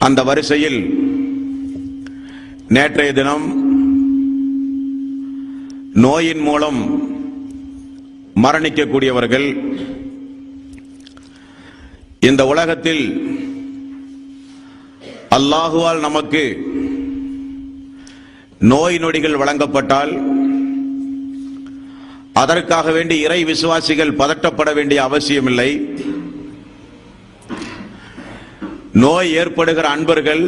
அந்த வரிசையில் நேற்றைய தினம் நோயின் மூலம் மரணிக்கக்கூடியவர்கள் இந்த உலகத்தில் அல்லாஹுவால் நமக்கு நோய் நொடிகள் வழங்கப்பட்டால் அதற்காக வேண்டி இறை விசுவாசிகள் பதட்டப்பட வேண்டிய அவசியமில்லை. நோய் ஏற்படுகிற அன்பர்கள்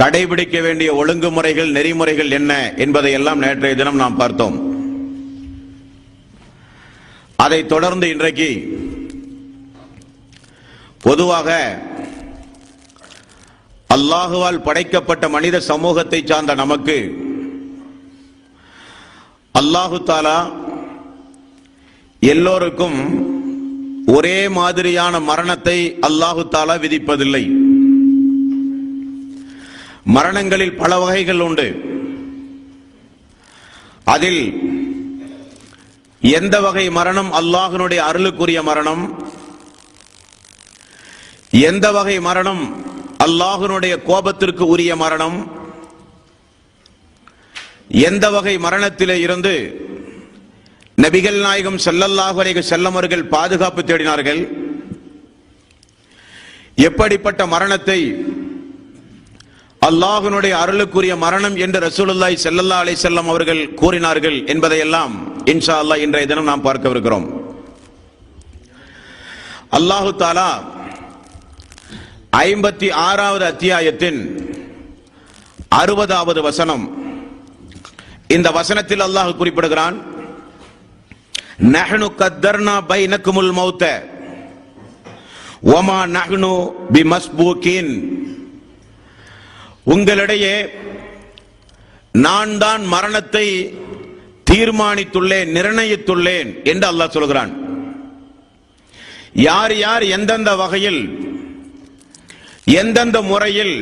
கடைபிடிக்க வேண்டிய ஒழுங்குமுறைகள் நெறிமுறைகள் என்ன என்பதை எல்லாம் நேற்றைய தினம் நாம் பார்த்தோம். அதைத் தொடர்ந்து இன்றைக்கு பொதுவாக அல்லாஹுவால் படைக்கப்பட்ட மனித சமூகத்தை சார்ந்த நமக்கு அல்லாஹு தாலா எல்லோருக்கும் ஒரே மாதிரியான மரணத்தை அல்லாஹு தாலா விதிப்பதில்லை. மரணங்களில் பல வகைகள் உண்டு. அதில் எந்த வகை மரணம் அல்லாஹ்வினுடைய அருளுக்குரிய மரணம், எந்த வகை மரணம் அல்லாஹ்வினுடைய கோபத்திற்கு உரிய மரணம், எந்த வகை மரணத்திலே இருந்து நபிகள் நாயகம் ஸல்லல்லாஹு அலைஹி வஸல்லம் அவர்கள் பாதுகாப்பு தேடினார்கள், எப்படிப்பட்ட மரணத்தை அல்லாஹ்வினுடைய அருளுக்குரிய மரணம் என்று ரசூலுல்லாஹி ஸல்லல்லாஹு அலைஹி வஸல்லம் அவர்கள் கூறினார்கள் என்பதையெல்லாம் இன்ஷா அல்லாஹ் இன்றைய தினம் நாம் பார்க்கவிருக்கிறோம். அல்லாஹு தஆலா 56வது அத்தியாயத்தின் 60வது வசனம், இந்த வசனத்தில் அல்லாஹ் குறிப்பிடுகிறான், நஹ்னு கத்தர்னா பைனக்குமுல் மௌத வமா நஹ்னு பிமஸ்பூகின், உங்களிடையே நான் தான் மரணத்தை தீர்மானித்துள்ளேன், நிர்ணயித்துள்ளேன் என்று அல்லாஹ் சொல்கிறான். யார் யார் எந்தெந்த வகையில் எந்தெந்த முறையில்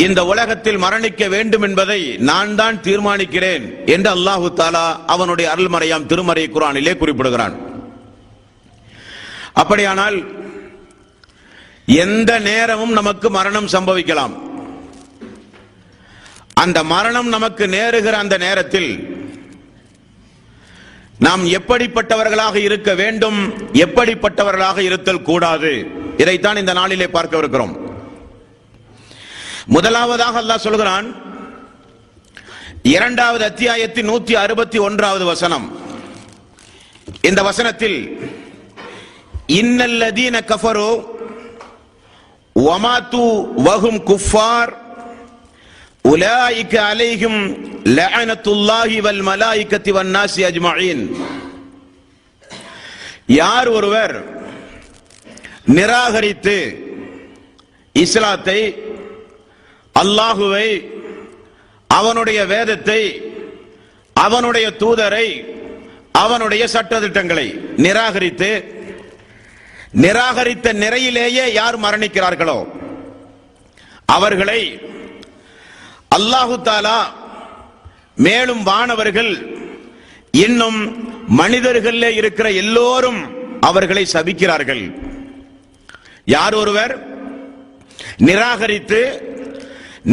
இந்த உலகத்தில் மரணிக்க வேண்டும் என்பதை நான் தான் தீர்மானிக்கிறேன் என்று அல்லாஹு தாலா அவனுடைய அருள்மறையாம் திருமறை குர்ஆனிலே குறிப்பிடுகிறான். அப்படியானால் எந்த நேரமும் நமக்கு மரணம் சம்பவிக்கலாம். அந்த மரணம் நமக்கு நேருகிற அந்த நேரத்தில் நாம் எப்படிப்பட்டவர்களாக இருக்க வேண்டும், எப்படிப்பட்டவர்களாக இருத்தல் கூடாது, இதைத்தான் இந்த நாளிலே பார்க்கவிருக்கிறோம். முதலாவதாக அல்லாஹ் சொல்கிறான், 2வது அத்தியாயத்தின் 161வது வசனம், இந்த வசனத்தில் இன்னல்லதீன கஃபரு வமாது வஹும் குஃபார் உலாயிக அலைஹிம் லஅனத்துல்லாஹி வல் மலாயிகத்தி வன் நாஸி அஜ்மஈன், யார் ஒருவர் நிராகரித்து இஸ்லாத்தை, அல்லாஹுவை, அவனுடைய வேதத்தை, அவனுடைய தூதரை, அவனுடைய சட்டதிட்டங்களை நிராகரித்த நிலையிலேயே யார் மரணிக்கிறார்களோ அவர்களை அல்லாஹு தாலா மேலும் வானவர்கள் இன்னும் மனிதர்களே இருக்கிற எல்லோரும் அவர்களை சபிக்கிறார்கள். யார் ஒருவர்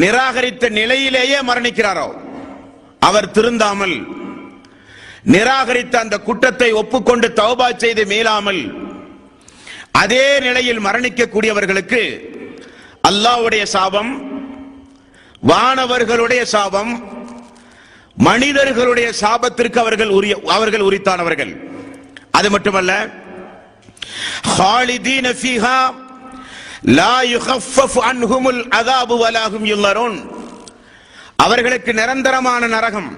நிராகரித்த நிலையிலேயே மரணிக்கிறாரோ, அவர் திருந்தாமல் நிராகரித்த அந்த குற்றத்தை ஒப்புக்கொண்டு தௌபா செய்து மீளாமல் அதே நிலையில் மரணிக்கக்கூடியவர்களுக்கு அல்லாஹ்வுடைய சாபம், வானவர்களுடைய சாபம், மனிதர்களுடைய சாபத்திற்கு அவர்கள் உரித்தானவர்கள். அது மட்டுமல்ல, خالدين فيها لا يخفف عنهم العذاب ولا هم ينظرون, அவர்களுக்கு நிரந்தரமான நரகம்,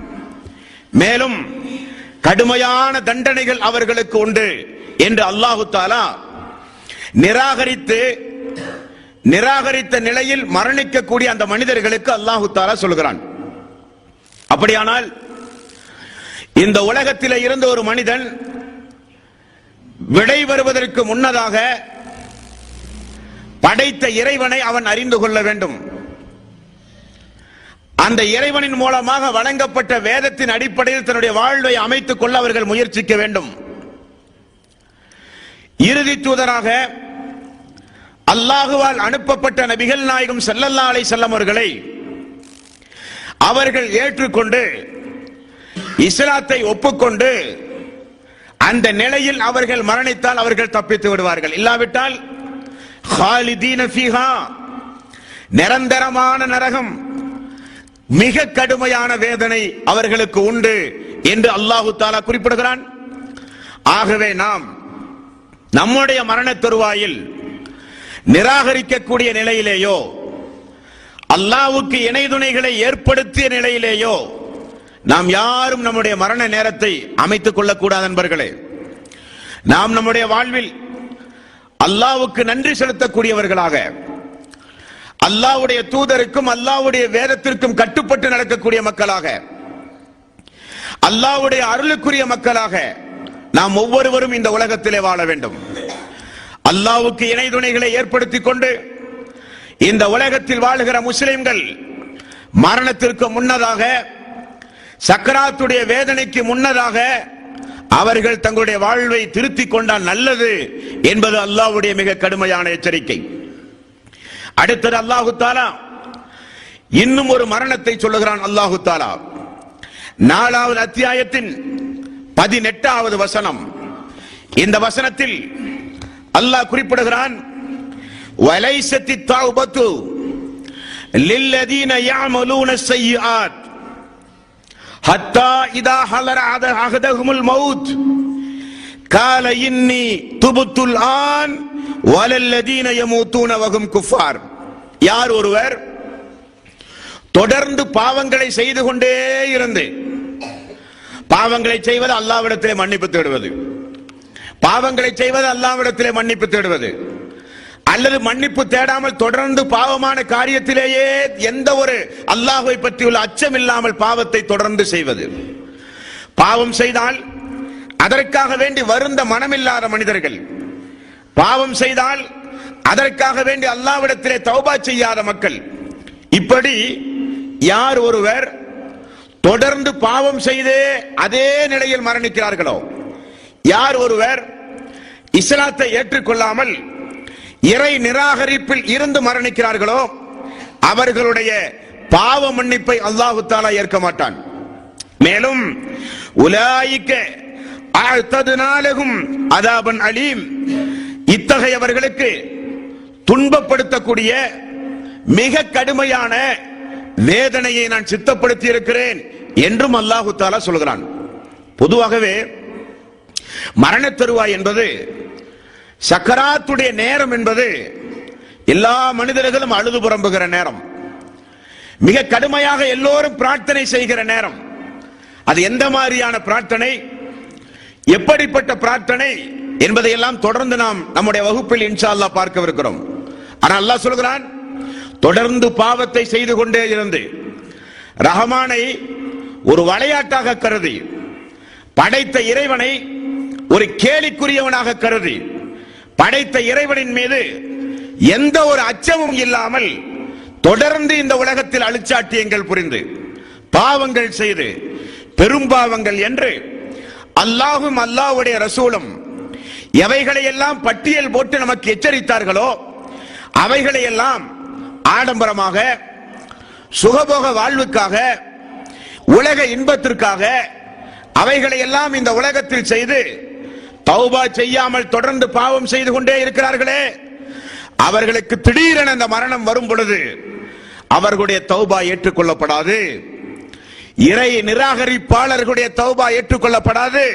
மேலும் கடுமையான தண்டனைகள் அவர்களுக்கு உண்டு என்று அல்லாஹு தஆலா நிராகரித்த நிலையில் மரணிக்கக்கூடிய அந்த மனிதர்களுக்கு அல்லாஹு தஆலா சொல்கிறான். அப்படியானால் இந்த உலகத்திலே இருந்த ஒரு மனிதன் விடை வருவதற்கு முன்னதாக படைத்த இறைவனை அவன் அறிந்து கொள்ள வேண்டும். அந்த இறைவனின் மூலமாக வழங்கப்பட்ட வேதத்தின் அடிப்படையில் தன்னுடைய வாழ்வை அமைத்துக் கொள்ள அவர்கள் முயற்சிக்க வேண்டும். இறுதி தூதராக அல்லாஹுவால் அனுப்பப்பட்ட நபிகள் நாயகம் ஸல்லல்லாஹு அலைஹி வஸல்லம் அவர்களை அவர்கள் ஏற்றுக்கொண்டு இஸ்லாத்தை ஒப்புக்கொண்டு அந்த நிலையில் அவர்கள் மரணித்தால் அவர்கள் தப்பித்து விடுவார்கள். இல்லாவிட்டால் ஹாலிதீன ஃபீஹா, நிரந்தரமான நரகம், மிக கடுமையான வேதனை அவர்களுக்கு உண்டு என்று அல்லாஹு தஆலா குறிப்பிடுகிறான். ஆகவே நாம் நம்முடைய மரண தருவாயில் நிராகரிக்கக்கூடிய நிலையிலேயோ அல்லாஹ்வுக்கு இணை துணைகளை ஏற்படுத்திய நிலையிலேயோ நாம் யாரும் நம்முடைய மரண நேரத்தை அமைத்துக் கொள்ளக்கூடாது நண்பர்களே. நாம் நம்முடைய வாழ்வில் அல்லாஹ்வுக்கு நன்றி செலுத்தக்கூடியவர்களாக, அல்லாஹ்வுடைய தூதருக்கும் அல்லாஹ்வுடைய வேதத்திற்கும் கட்டுப்பட்டு நடக்கக்கூடிய மக்களாக, அல்லாஹ்வுடைய அருளுக்குரிய மக்களாக நாம் ஒவ்வொருவரும் இந்த உலகத்திலே வாழ வேண்டும். அல்லாஹ்வுக்கு இணை துணைகளை ஏற்படுத்திக் கொண்டு இந்த உலகத்தில் வாழுகிற முஸ்லிம்கள் மரணத்திற்கு முன்னதாக, சக்கராத்துடைய வேதனைக்கு முன்னதாக அவர்கள் தங்களுடைய வாழ்வை திருத்திக் கொண்டால் நல்லது என்பது அல்லாஹ்வுடைய மிக கடுமையான எச்சரிக்கை. அடுத்தது அல்லாஹு தஆலா இன்னும் ஒரு மரணத்தை சொல்லுகிறான். அல்லாஹு தஆலா 4வது அத்தியாயத்தின் 18வது வசனம். இந்த வசனத்தில் அல்லாஹ் குறிப்பிடுகிறான், வலைஸத்தி தௌபத்து லில்லதீன يعملون السيئات حتى إذا حضر أحدهم الموت قال إني تبت الآن ولا الذين يموتون وهم كفار. யார் ஒருவர் தொடர்ந்து பாவங்களை செய்து கொண்டே இருந்து, பாவங்களை செய்வது அல்லாஹ்விடத்திலே மன்னிப்பு தேடுவது, பாவங்களை செய்வது அல்லாஹ்விடத்திலே மன்னிப்பு தேடுவது, அல்லது மன்னிப்பு தேடாமல் தொடர்ந்து பாவமான காரியத்திலேயே எந்த ஒரு அல்லாஹ்வை பற்றியுள்ள அச்சம் இல்லாமல் பாவத்தை தொடர்ந்து செய்வது. பாவம் செய்தால் அதற்காக வேண்டி வருந்த மனமில்லாத மனிதர்கள், பாவம் செய்தால் அதற்காக வேண்டி அல்லாஹ்விடத்திலே தௌபா செய்யாத மக்கள், இப்படி யார் ஒருவர் தொடர்ந்து பாவம் செய்தே அதே நிலையில் மரணிக்கிறார்களோ, யார் ஒருவர் இஸ்லாத்தை ஏற்றுக்கொள்ளாமல் இறை நிராகரிப்பில் இருந்து மரணிக்கிறார்களோ அவர்களுடைய பாவ மன்னிப்பை அல்லாஹு தஆலா ஏற்க மாட்டான். மேலும் உலாயிக அஅததுனா லஹும் அஸாபன் அலீம், இத்தகையவர்களுக்கு துன்பப்படுத்தக்கூடிய மிக கடுமையான வேதனையை நான் சித்தப்படுத்தி இருக்கிறேன் என்றும் அல்லாஹு தஆலா சொல்கிறான். பொதுவாகவே மரண தருவாய் என்பது, சக்கராத்துடைய நேரம் என்பது எல்லா மனிதர்களும் அழுது புறம்புகிற நேரம், மிக கடுமையாக எல்லோரும் பிரார்த்தனை செய்கிற நேரம். அது எந்த மாதிரியான பிரார்த்தனை, எப்படிப்பட்ட பிரார்த்தனை என்பதையெல்லாம் தொடர்ந்து நாம் நம்முடைய வகுப்பில் இன்ஷா அல்லாஹ் பார்க்கவிருக்கிறோம். ஆனால் அல்லாஹ் சொல்கிறான், தொடர்ந்து பாவத்தை செய்து கொண்டே இருந்து ரஹ்மானை ஒரு விளையாட்டாக கருதி, படைத்த இறைவனை ஒரு கேலிக்குரியவனாக கருதி, படைத்த இறைவனின் மீது எந்த ஒரு அச்சமும் இல்லாமல் தொடர்ந்து இந்த உலகத்தில் அழிச்சாட்டியங்கள் புரிந்து பாவங்கள் செய்து பெரும்பாவங்கள் என்று அல்லாஹும் அல்லாஹ்வுடைய ரசூலும் எவைகளை எல்லாம் பட்டியல் போட்டு நமக்கு எச்சரித்தார்களோ அவைகளை எல்லாம் ஆடம்பரமாக, சுகபோக வாழ்வுக்காக, உலக இன்பத்திற்காக அவைகளை எல்லாம் இந்த உலகத்தில் செய்து தௌபா செய்யாமல் தொடர்ந்து பாவம் செய்து கொண்டே இருக்கிறார்களே, அவர்களுக்கு திடீரென அந்த மரணம் வரும் பொழுது அவர்களுடைய தௌபா ஏற்றுக்கொள்ளப்படாது. இறை நிராகரிப்பாளர்களுடைய தௌபா ஏற்றுக்கொள்ளப்படாது.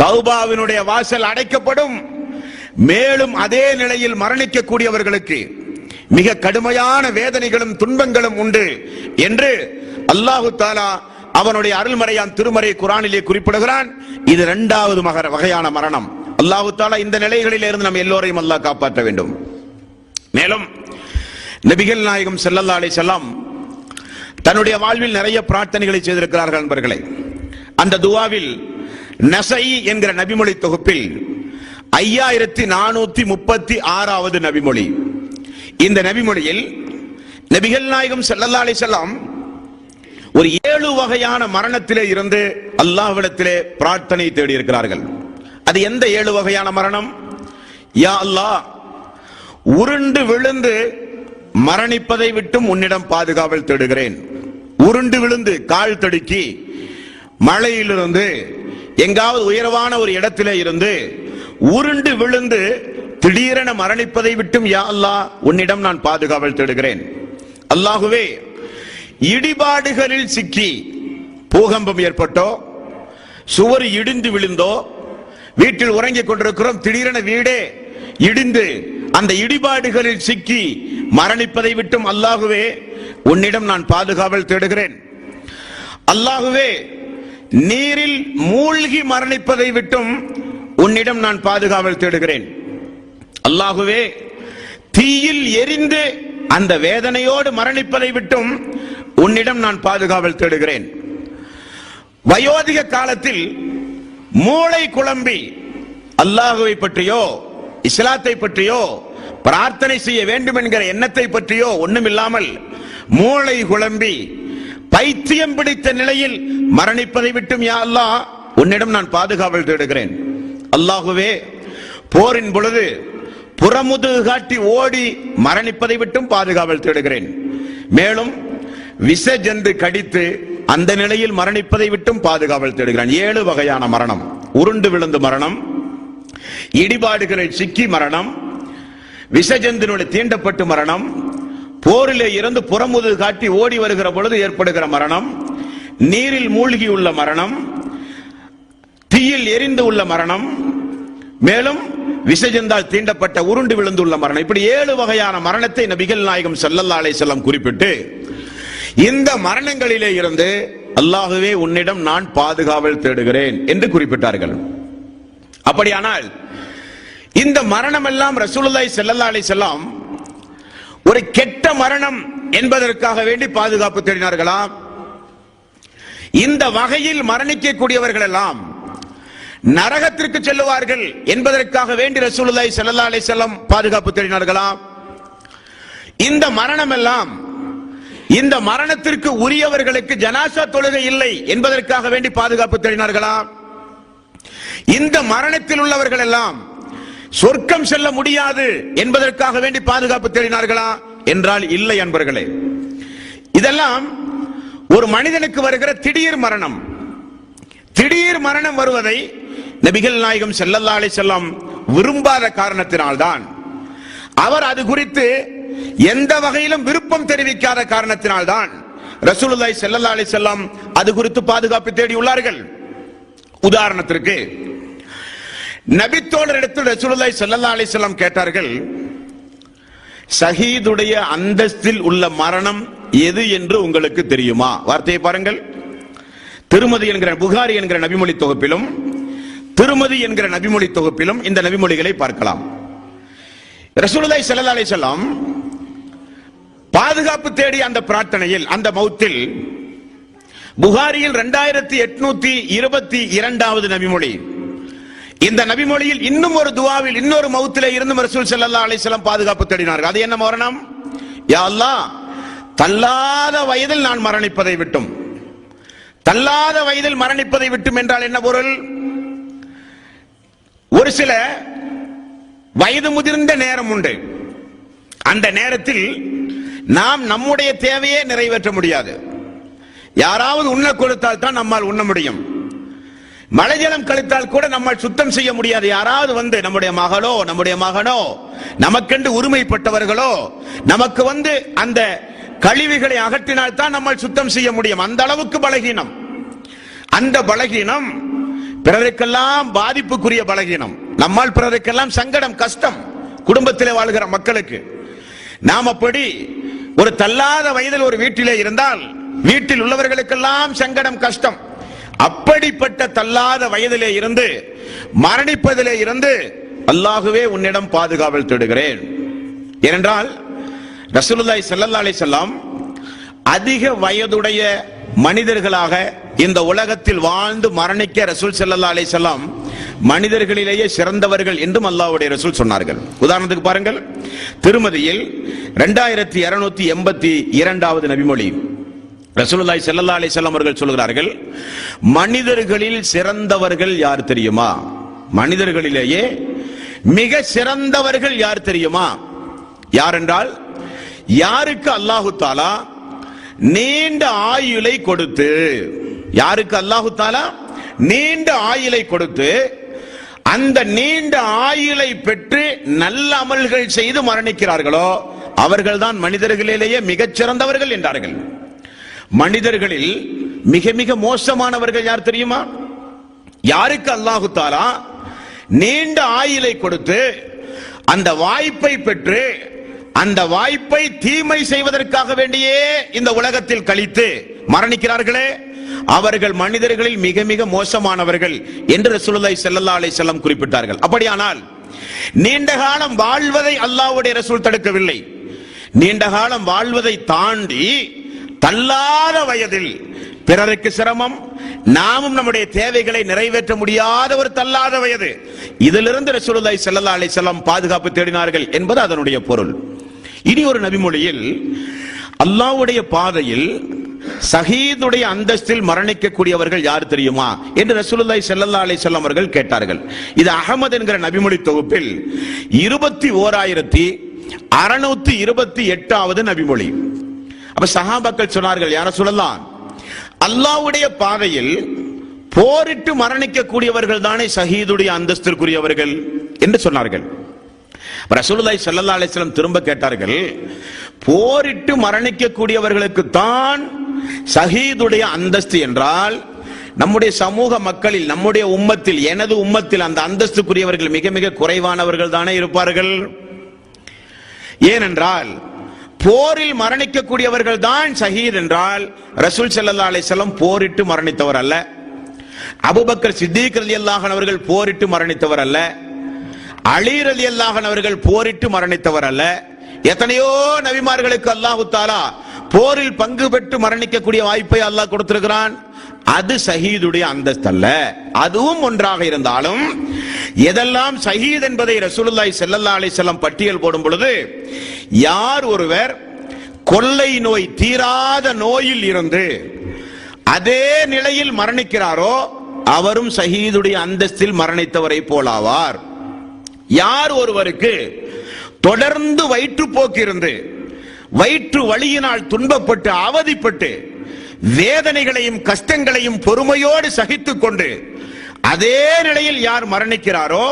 தௌபாவினுடைய வாசல் அடைக்கப்படும். மேலும் அதே நிலையில் மரணிக்கக்கூடியவர்களுக்கு மிக கடுமையான வேதனைகளும் துன்பங்களும் உண்டு என்று அல்லாஹு தஆலா அவனுடைய அருள்மறையாம் திருமறை குர்ஆனிலே குறிப்பிடுகிறான். இது 2வது வகையான மரணம். அல்லாஹு தஆலா இந்த நிலைகளில் இருந்து நம்ம எல்லோரையும் அல்லாஹ் காப்பாற்ற வேண்டும். மேலும் நபிகள் நாயகம் ஸல்லல்லாஹு அலைஹி வஸல்லம் தன்னுடைய வாழ்வில் நிறைய பிரார்த்தனைகளை செய்திருக்கிறார்கள் நண்பர்களே. அந்த துஆவில் நஸஈ என்கிற நபிமொழி தொகுப்பில் 5436வது நபிமொழி. இந்த நபிமொழியில் நபிகள் நாயகம் ஸல்லல்லாஹு அலைஹி வஸல்லம் ஒரு 7 வகையான மரணத்திலே இருந்து அல்லாஹ்விடத்திலே பிரார்த்தனை தேடி இருக்கிறார்கள். அது எந்த 7 வகையான மரணம்? யா அல்லாஹ், உருண்டு விழுந்து மரணிப்பதை விட்டும் உன்னிடம் பாதுகாவல் தேடுகிறேன். உருண்டு விழுந்து கால் தடுக்கி மழையிலிருந்து எங்காவது உயர்வான ஒரு இடத்திலே இருந்து உருண்டு விழுந்து திடீரென மரணிப்பதை விட்டும் யா அல்லாஹ் உன்னிடம் நான் பாதுகாவல் தேடுகிறேன். அல்லாஹுவே, இடிபாடுகளில் சிக்கி பூகம்பம் ஏற்பட்டோ, சுவர் இடிந்து விழுந்தோ, வீட்டில் உறங்கிக் கொண்டிருக்கிறோம், திடீரென வீடே இடிந்து அந்த இடிபாடுகளில் சிக்கி மரணிப்பதை விட்டும் அல்லாஹுவே உன்னிடம் நான் பாதுகாவல் தேடுகிறேன். அல்லாஹுவே, நீரில் மூழ்கி மரணிப்பதை விட்டும் உன்னிடம் நான் பாதுகாவல் தேடுகிறேன். அல்லாஹுவே, தீயில் எரிந்து அந்த வேதனையோடு மரணிப்பதை விட்டும் உன்னிடம் நான் பாதுகாவல் தேடுகிறேன். வயோதிக காலத்தில் மூளை குழம்பி அல்லாஹுவை பற்றியோ இஸ்லாத்தை பற்றியோ பிரார்த்தனை செய்ய வேண்டும் என்கிற எண்ணத்தை பற்றியோ ஒண்ணுமில்லாமல் மூளை குழம்பி பைத்தியம் பிடித்த நிலையில் மரணிப்பதை விட்டும் யா அல்லாஹ் உன்னிடம் நான் பாதுகாவல் தேடுகிறேன். அல்லாஹுவே, போரின் பொழுது புறமுதுகு காட்டி ஓடி மரணிப்பதை விட்டும் பாதுகாவல் தேடுகிறேன். மேலும் விஷ ஜந்து கடித்து அந்த நிலையில் மரணிப்பதை விட்டும் பாதுகாவல் தேடுகிறேன். 7 வகையான மரணம்: உருண்டு விழுந்து மரணம், இடிபாடுகளில் சிக்கி மரணம், விஷஜந்தினுடைய தீண்டப்பட்டு மரணம், போரிலே இருந்து புறமுதுகு காட்டி ஓடி வருகிற பொழுது ஏற்படுகிற மரணம், நீரில் மூழ்கி உள்ள மரணம், தீயில் எரிந்து உள்ள மரணம், மேலும் விஷஜந்தால் தீண்டப்பட்ட உருண்டு விழுந்துள்ள மரணம். இப்படி 7 வகையான மரணத்தை நபிகள் நாயகம் ஸல்லல்லாஹு அலைஹி வஸல்லம் குறிப்பிட்டு, இந்த மரணங்களிலே இருந்து அல்லாஹுவே உன்னிடம் நான் பாதுகாவல் தேடுகிறேன் என்று குறிப்பிட்டார்கள். அப்படியானால் இந்த மரணம் எல்லாம் ரசூலுல்லாஹி ஸல்லல்லாஹு அலைஹி வஸல்லம் ஒரு கெட்ட மரணம் என்பதற்காக வேண்டி பாதுகாப்பு தேடினார்களா? இந்த வகையில் மரணிக்கக்கூடியவர்கள் எல்லாம் நரகத்திற்கு செல்லுவார்கள் என்பதற்காக வேண்டி ரசூலுல்லாஹி ஸல்லல்லாஹு அலைஹி வஸல்லம் பாதுகாப்பு தேடினார்களா? இந்த மரணம் எல்லாம் இந்த மரணத்திற்கு உரியவர்களுக்கு ஜனாசா தொழுகை இல்லை என்பதற்காக வேண்டி பாதுகாப்பு தேடினார்களா? இந்த மரணத்தில் உள்ளவர்கள் எல்லாம் சொர்க்கம் செல்ல முடியாது என்பதற்காக வேண்டி பாதுகாப்பு தேடினார்களா என்றால் இல்லை அன்பர்களே. இதெல்லாம் ஒரு மனிதனுக்கு வருகிற திடீர் மரணம். திடீர் மரணம் வருவதை நபிகள் நாயகம் ஸல்லல்லாஹு அலைஹி வஸல்லம் விரும்பாத காரணத்தினால்தான், அவர் அது குறித்து எந்த வகையிலும் விருப்பம் தெரிவிக்காத காரணத்தினால்தான் ரசூலுல்லாஹி ஸல்லல்லாஹு அலைஹி வஸல்லம் அது குறித்து பாதுகாப்பு தேடியுள்ளார்கள். உதாரணத்திற்கு, நபித்தோழரிடத்தில் ரசூலுல்லாஹி ஸல்லல்லாஹு அலைஹி வஸல்லம் கேட்டார்கள், ஷஹீதுடைய அந்தஸ்தில் உள்ள மரணம் எது என்று உங்களுக்கு தெரியுமா? வார்த்தையை பாருங்கள். திருமதி என்கிற புகாரி என்கிற நபிமொழி தொகுப்பிலும் திருமதி என்கிற நபிமொழி தொகுப்பிலும் இந்த நபிமொழிகளை பார்க்கலாம். ரசூலுல்லாஹி ஸல்லல்லாஹு அலைஹி வஸல்லம் பாதுகாப்பு தேடி அந்த பிரார்த்தனையில், அந்த மௌத்தில், புகாரியில் 2822வது நபிமொழி. இந்த நபிமொழியில் இன்னும் ஒரு துஆவில் இன்னொரு மௌத்திலே இருந்து ரசூல் ஸல்லல்லாஹு அலைஹி வஸல்லம் பாதுகாப்பு தேடினார்கள். அது என்ன மரணம்? யா அல்லாஹ், தள்ளாத வயதில் நான் மரணிப்பதை விட்டும். தள்ளாத வயதில் மரணிப்பதை விட்டும் என்றால் என்ன பொருள்? ஒரு சில வயது முதிர்ந்த நேரம் உண்டு. அந்த நேரத்தில் நாம் நம்முடைய தேவையே நிறைவேற்ற முடியாது. யாராவது உண்ண கொடுத்தால் தான் நம்மால் உண்ண முடியும். மலைஜலம் கழித்தால் கூட நம்மால் சுத்தம் செய்ய முடியாது. யாராவது வந்து நம்முடைய மகளோ நம்முடைய மகனோ நமக்கென்று உரிமைப்பட்டவர்களோ நமக்கு வந்து அந்த கழிவுகளை அகற்றினால் தான் நம்மால் சுத்தம் செய்ய முடியும். அந்த அளவுக்கு பலகீனம். அந்த பலகீனம் பிறருக்கெல்லாம் பாதிப்புக்குரிய பலகீனம். நம்மால் பிறருக்கெல்லாம் சங்கடம், கஷ்டம். குடும்பத்திலே வாழ்கிற மக்களுக்கு நாம் அப்படி ஒரு தள்ளாத வயதில் ஒரு வீட்டிலே இருந்தால் வீட்டில் உள்ளவர்களுக்கெல்லாம் சங்கடம், கஷ்டம். அப்படிப்பட்ட தள்ளாத வயதிலே இருந்து மரணிப்பதிலே இருந்து அல்லாஹுவே உன்னிடம் பாதுகாவல் தேடுகிறேன். ஏனென்றால் ரசூலுல்லாஹி ஸல்லல்லாஹு அலைஹி வஸல்லம் அதிக வயதுடைய மனிதர்களாக இந்த உலகத்தில் வாழ்ந்து மரணிக்க ரசூல் ஸல்லல்லாஹு அலைஹி வஸல்லம் மனிதர்களிலேயே சிறந்தவர்கள் என்றும் அல்லாஹ்வுடைய ரசூல் சொன்னார்கள். உதாரணத்துக்கு பாருங்கள், திருமதியில் 2282வது நபிமொழி. ரசூலுல்லாஹி ஸல்லல்லாஹு அலைஹி வஸல்லம் அவர்கள் சொல்கிறார்கள், மனிதர்களில் சிறந்தவர்கள் யார் தெரியுமா? மனிதர்களிலேயே மிக சிறந்தவர்கள் யார் தெரியுமா? யார் என்றால், யாருக்கு அல்லாஹு தாலா நீண்ட ஆயுளை கொடுத்து, யாருக்கு அல்லாஹு தாலா நீண்ட ஆயுளை கொடுத்து அந்த நீண்ட ஆயுளை பெற்று நல்ல அமல்கள் செய்து மரணிக்கிறார்களோ அவர்கள்தான் மனிதர்களிலேயே மிகச் சிறந்தவர்கள் என்றார்கள். மனிதர்களில் மிக மிக மோசமானவர்கள் யார் தெரியுமா? யாருக்கு அல்லாஹு தாலா நீண்ட ஆயுளை கொடுத்து அந்த வாய்ப்பை பெற்று அந்த வாய்ப்பை தீமை செய்வதற்காக வேண்டியே இந்த உலகத்தில் கழித்து மரணிக்கிறார்களே அவர்கள் மனிதர்களில் மிக மிக மோசமானவர்கள் என்று ரசூலுல்லாஹி ஸல்லல்லாஹு அலைஹி வஸல்லம் குறிப்பிட்டார்கள். அப்படியானால் நீண்ட காலம் வாழ்வதை அல்லாஹ்வுடைய ரசூல் தடுக்கவில்லை. நீண்ட காலம் வாழ்வதை தாண்டி தள்ளாத வயதில் பிறருக்கு சிரமம், நாமும் நம்முடைய தேவைகளை நிறைவேற்ற முடியாத ஒரு தள்ளாத வயது, இதிலிருந்து ரசூலுல்லாஹி ஸல்லல்லாஹு அலைஹி வஸல்லம் பாதுகாப்பு தேடினார்கள் என்பது அதனுடைய பொருள். இனி ஒரு நபிமொழியில் அல்லாஹ்வுடைய பாதையில் ஷஹீதுடைய அந்தஸ்தில் மரணிக்கக்கூடியவர்கள் யார் தெரியுமா என்று ரசூலுல்லாஹி ஸல்லல்லாஹு அலைஹி வஸல்லம் அவர்கள் கேட்டார்கள். இது அஹமது என்கிற நபிமொழி தொகுப்பில் 21628வது நபிமொழி. அப்ப சஹாபாக்கள் சொன்னார்கள், யார சொல்லலாம், அல்லாஹ்வுடைய பாதையில் போரிட்டு மரணிக்கக்கூடியவர்கள் தானே ஷஹீதுடைய அந்தஸ்திற்குரியவர்கள் என்று சொன்னார்கள். ரசூலுல்லாஹி ஸல்லல்லாஹு அலைஹி வஸல்லம் திரும்ப கேட்டார்கள், போரிட்டு மரணிக்கக்கூடியவர்களுக்கு தான் ஷஹீதுடைய அந்தஸ்து என்றால் நம்முடைய சமூக மக்களில், நம்முடைய உம்மத்தில், எனது உம்மத்தில் அந்த அந்தஸ்துக்குரியவர்கள் மிக மிக குறைவானவர்கள் தானே இருப்பார்கள். ஏனென்றால் போரில் மரணிக்கக்கூடியவர்கள் தான் ஷஹீத் என்றால் ரசூல் ஸல்லல்லாஹு அலைஹி வஸல்லம் போரிட்டு மரணித்தவர் அல்ல, அபூபக்கர் சித்திக் ரலியல்லாஹு அன்ஹு அவர்கள் போரிட்டு மரணித்தவர் அல்ல, அலி ரலியல்லாஹு அன்ஹு அவர்கள் போரிட்டு மரணித்தவர் அல்ல. எத்தனையோ நபிமார்களுக்கு அல்லாஹு தஆலா போரில் பங்கு பெற்று மரணிக்கக்கூடிய வாய்ப்பை அல்லாஹ் கொடுத்திருக்கிறான். அது ஷஹீதுடைய அந்தஸ்து அல்ல. அதுவும் ஒன்றாக இருந்தாலும் எதெல்லாம் ஷஹீத் என்பதை ரசூலுல்லாஹி ஸல்லல்லாஹு அலைஹி வஸல்லம் பட்டியல் போடும் பொழுது, யார் ஒருவர் கொள்ளை நோய், தீராத நோயில் இருந்து அதே நிலையில் மரணிக்கிறாரோ அவரும் ஷஹீதுடைய அந்தஸ்தில் மரணித்தவரை போலாவார். யார் ஒருவருக்கு தொடர்ந்து வயிற்றுப்போக்கு இருந்து வயிற்று வலியினால் துன்பப்பட்டு அவதிப்பட்டு வேதனைகளையும் கஷ்டங்களையும் பொறுமையோடு சகித்துக் கொண்டு அதே நிலையில் யார் மரணிக்கிறாரோ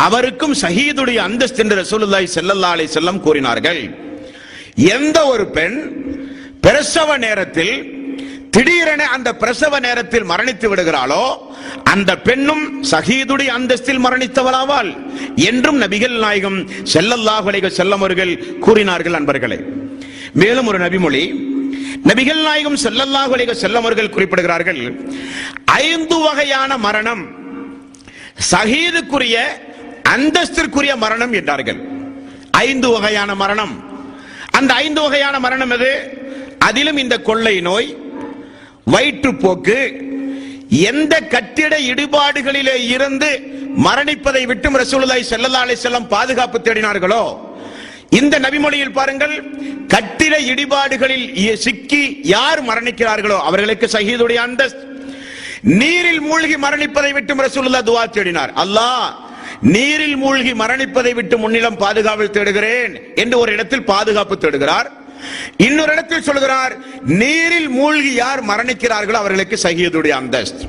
அவருக்கும் ஷஹீதுடைய அந்தஸ்து என்று ரசூலுல்லாஹி ஸல்லல்லாஹு அலைஹி வஸல்லம் கூறினார்கள். எந்த ஒரு பெண் பிரசவ நேரத்தில் திடீரென அந்த பிரசவ நேரத்தில் மரணித்து விடுகிறாளோ அந்த பெண்ணும் ஷஹீதுடைய அந்தஸ்தில் மரணித்தவளாவாள் என்றும் நபிகள் நாயகம் ஸல்லல்லாஹு அலைஹி வஸல்லம் அவர்கள் கூறினார்கள். அன்பர்களே, மேலும் ஒரு நபிமொழி, நபிகள் நாயகம் ஸல்லல்லாஹு அலைஹி வஸல்லம் அவர்கள் குறிப்பிடுகிறார்கள், 5 வகையான மரணம் ஷஹீதுக்குரிய அந்தஸ்திற்குரிய மரணம் என்றார்கள். 5 வகையான மரணம். அந்த 5 வகையான மரணம் எது? அதிலும் இந்த கொள்ளை நோய், வயிற்றுப்போக்கு, எந்த கட்டிட இடிபாடுகளிலே இருந்து மரணிப்பதை விட்டும் ரசூலுல்லாஹி ஸல்லல்லாஹு அலைஹி வஸல்லம் பாதுகாப்பு தேடினார்களோ, இந்த நபிமொழியில் பாருங்கள், கட்டிட இடிபாடுகளில் சிக்கி யார் மரணிக்கிறார்களோ அவர்களுக்கு ஷஹீதுடைய அந்தஸ்து. நீரில் மூழ்கி மரணிப்பதை விட்டும் ரசூலுல்லாஹ் துஆ தேடினார், அல்லாஹ் நீரில் மூழ்கி மரணிப்பதை விட்டு முன்னிலம் பாதுகாவல் தேடுகிறேன் என்று ஒரு இடத்தில் பாதுகாப்பு தேடுகிறார். இன்னொரு இடத்தில் சொல்கிறார், நீரில் மூழ்கி யார் மரணிக்கிறார்களோ அவர்களுக்கு ஷஹீதுடைய அந்தஸ்து.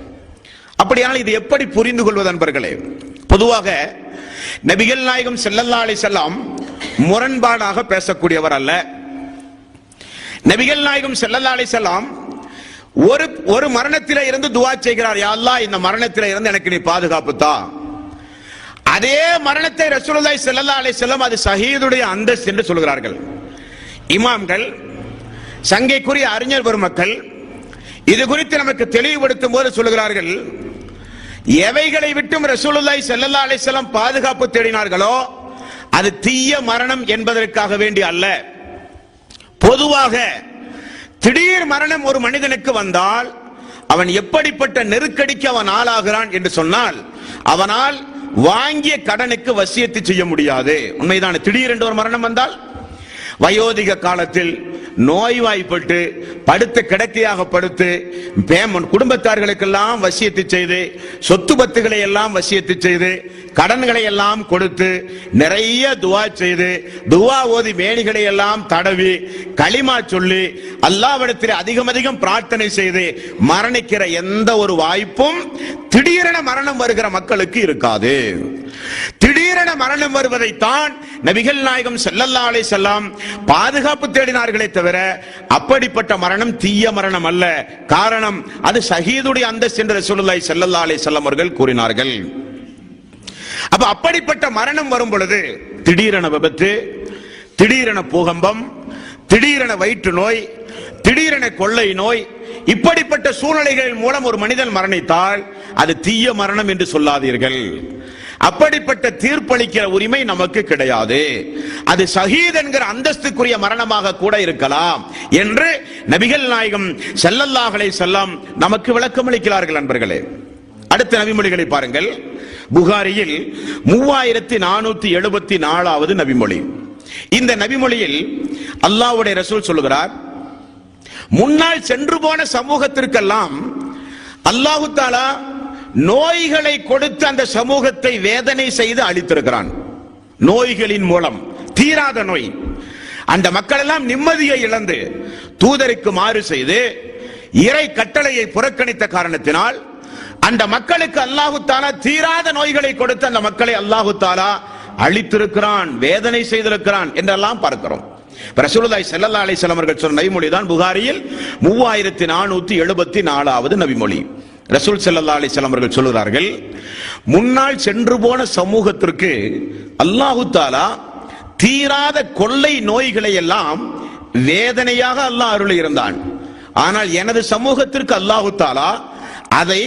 அப்படியானால் இது எப்படி புரிந்து கொள்வது அன்பர்களே? பொதுவாக நபிகள் நாயகம் ஸல்லல்லாஹு அலைஹி வஸல்லம் முரண்பாடாக பேசக்கூடியவர் அல்ல. நபிகள் நாயகம் ஸல்லல்லாஹு அலைஹி வஸல்லம் ஒரு மரணத்திலே இருந்து துஆ செய்கிறார், யா அல்லாஹ் இந்த மரணத்திலே இருந்து எனக்கு நீ பாதுகாப்பு தா. அதே மரணத்தை ரசூலுல்லாஹி ஸல்லல்லாஹு அலைஹி வஸல்லம் அது ஷஹீதுடைய அந்தஸ்து என்று சொல்கிறார்கள். இமாம்கள், சங்கைக்குரிய அறிஞர் பெருமக்கள் இது குறித்து நமக்கு தெளிவுபடுத்தும் போது சொல்கிறார்கள், எவைகளை விட்டும் ரசூலுல்லாஹி ஸல்லல்லாஹு அலைஹி வஸல்லம் பாதுகாப்பு தேடினார்களோ அது தீய மரணம் என்பதற்காக வேண்டி அல்ல. பொதுவாக திடீர் மரணம் ஒரு மனிதனுக்கு வந்தால் அவன் எப்படிப்பட்ட நெருக்கடிக்கு அவன் ஆளாகிறான் என்று சொன்னால், அவனால் வாங்கிய கடனுக்கு வசியத்து செய்ய முடியாது. உண்மைதான். திடீரென்று ஒரு மரணம் வந்தால், வயோதிக காலத்தில் நோய்வாய்ப்பட்டு படுத்த கிடக்கையாக படுத்து குடும்பத்தார்களுக்கெல்லாம் வசியத்து செய்து சொத்து பத்துகளை எல்லாம் வசியத்து செய்து கடன்களை எல்லாம் கொடுத்து நிறைய துவா செய்து துவா ஓதி மேனிகளை எல்லாம் தடவி களிமா சொல்லி அல்லாஹ்விடத்தில் அதிகம் அதிகம் பிரார்த்தனை செய்து மரணிக்கிற எந்த ஒரு வாய்ப்பும் திடீரென மரணம் வருகிற மக்களுக்கு இருக்காது. திடீரென மரணம் வருவதைத்தான் நபிகள் நாயகம் ஸல்லல்லாஹு அலைஹி வஸல்லம் பாதுகாப்பு தேடினார்களே தவிர அப்படிப்பட்ட மரணம் தீய மரணம் அல்ல. காரணம், அது ஷஹீதுடைய அந்தஸ்து என்று ரசூலுல்லாஹி ஸல்லல்லாஹு அலைஹி வஸல்லம் அவர்கள் கூறினார்கள். அப்ப அப்படிப்பட்ட மரணம் வரும் பொழுது திடீரென விபத்து, திடீரென பூகம்பம், திடீரென வயிற்று நோய், திடீரென கொள்ளை நோய், இப்படிப்பட்ட சூழ்நிலைகள் மூலம் ஒரு மனிதன் மரணித்தால் அது தீய மரணம் என்று சொல்லாதீர்கள். அப்படிப்பட்ட தீர்ப்பளிக்கிற உரிமை நமக்கு கிடையாது. அது ஷஹீத் என்கிற அந்தஸ்துக்குரிய மரணமாக கூட இருக்கலாம் என்று நபிகள் நாயகம் ஸல்லல்லாஹு அலைஹி வஸல்லம் நமக்கு விளக்கம் அளிக்கிறார்கள். நண்பர்களே, அடுத்த நபிமொழிகளை பாருங்கள். புகாரியில் 3474வது நபிமொழி. இந்த நபிமொழியில் அல்லாஹ்வுடைய ரசூல் சொல்லுகிறார், முன்னால் சென்று போன சமூகத்திற்கெல்லாம் அல்லாஹு தஆலா நோய்களை கொடுத்து அந்த சமூகத்தை வேதனை செய்து அழித்திருக்கிறான். நோய்களின் மூலம், தீராத நோய், அந்த மக்கள் எல்லாம் நிம்மதியை இழந்து தூதருக்கு மாறு செய்து இறை கட்டளையை புறக்கணித்த காரணத்தினால் அந்த மக்களுக்கு அல்லாஹு தஆலா தீராத நோய்களை கொடுத்து அந்த மக்களை அல்லாஹு தஆலா அழித்திருக்கிறான், வேதனை செய்திருக்கிறான் என்றெல்லாம் பார்க்கிறோம். ரசூலுல்லாஹி ஸல்லல்லாஹு அலைஹி வஸல்லம் அவர்கள் சொன்ன நபிமொழி தான் புகாரியில் 3474வது நபிமொழி. ரசூல் ஸல்லல்லாஹு அலைஹி வஸல்லம் அவர்கள் சொல்கிறார்கள், முன்னால் சென்று போன சமூகத்திற்கு அல்லாஹு தஆலா தீராத கொள்ளை நோய்களை எல்லாம் வேதனையாக அல்லாஹ் அருளி இருந்தான். ஆனால் எனது சமூகத்திற்கு அல்லாஹு தஆலா அதை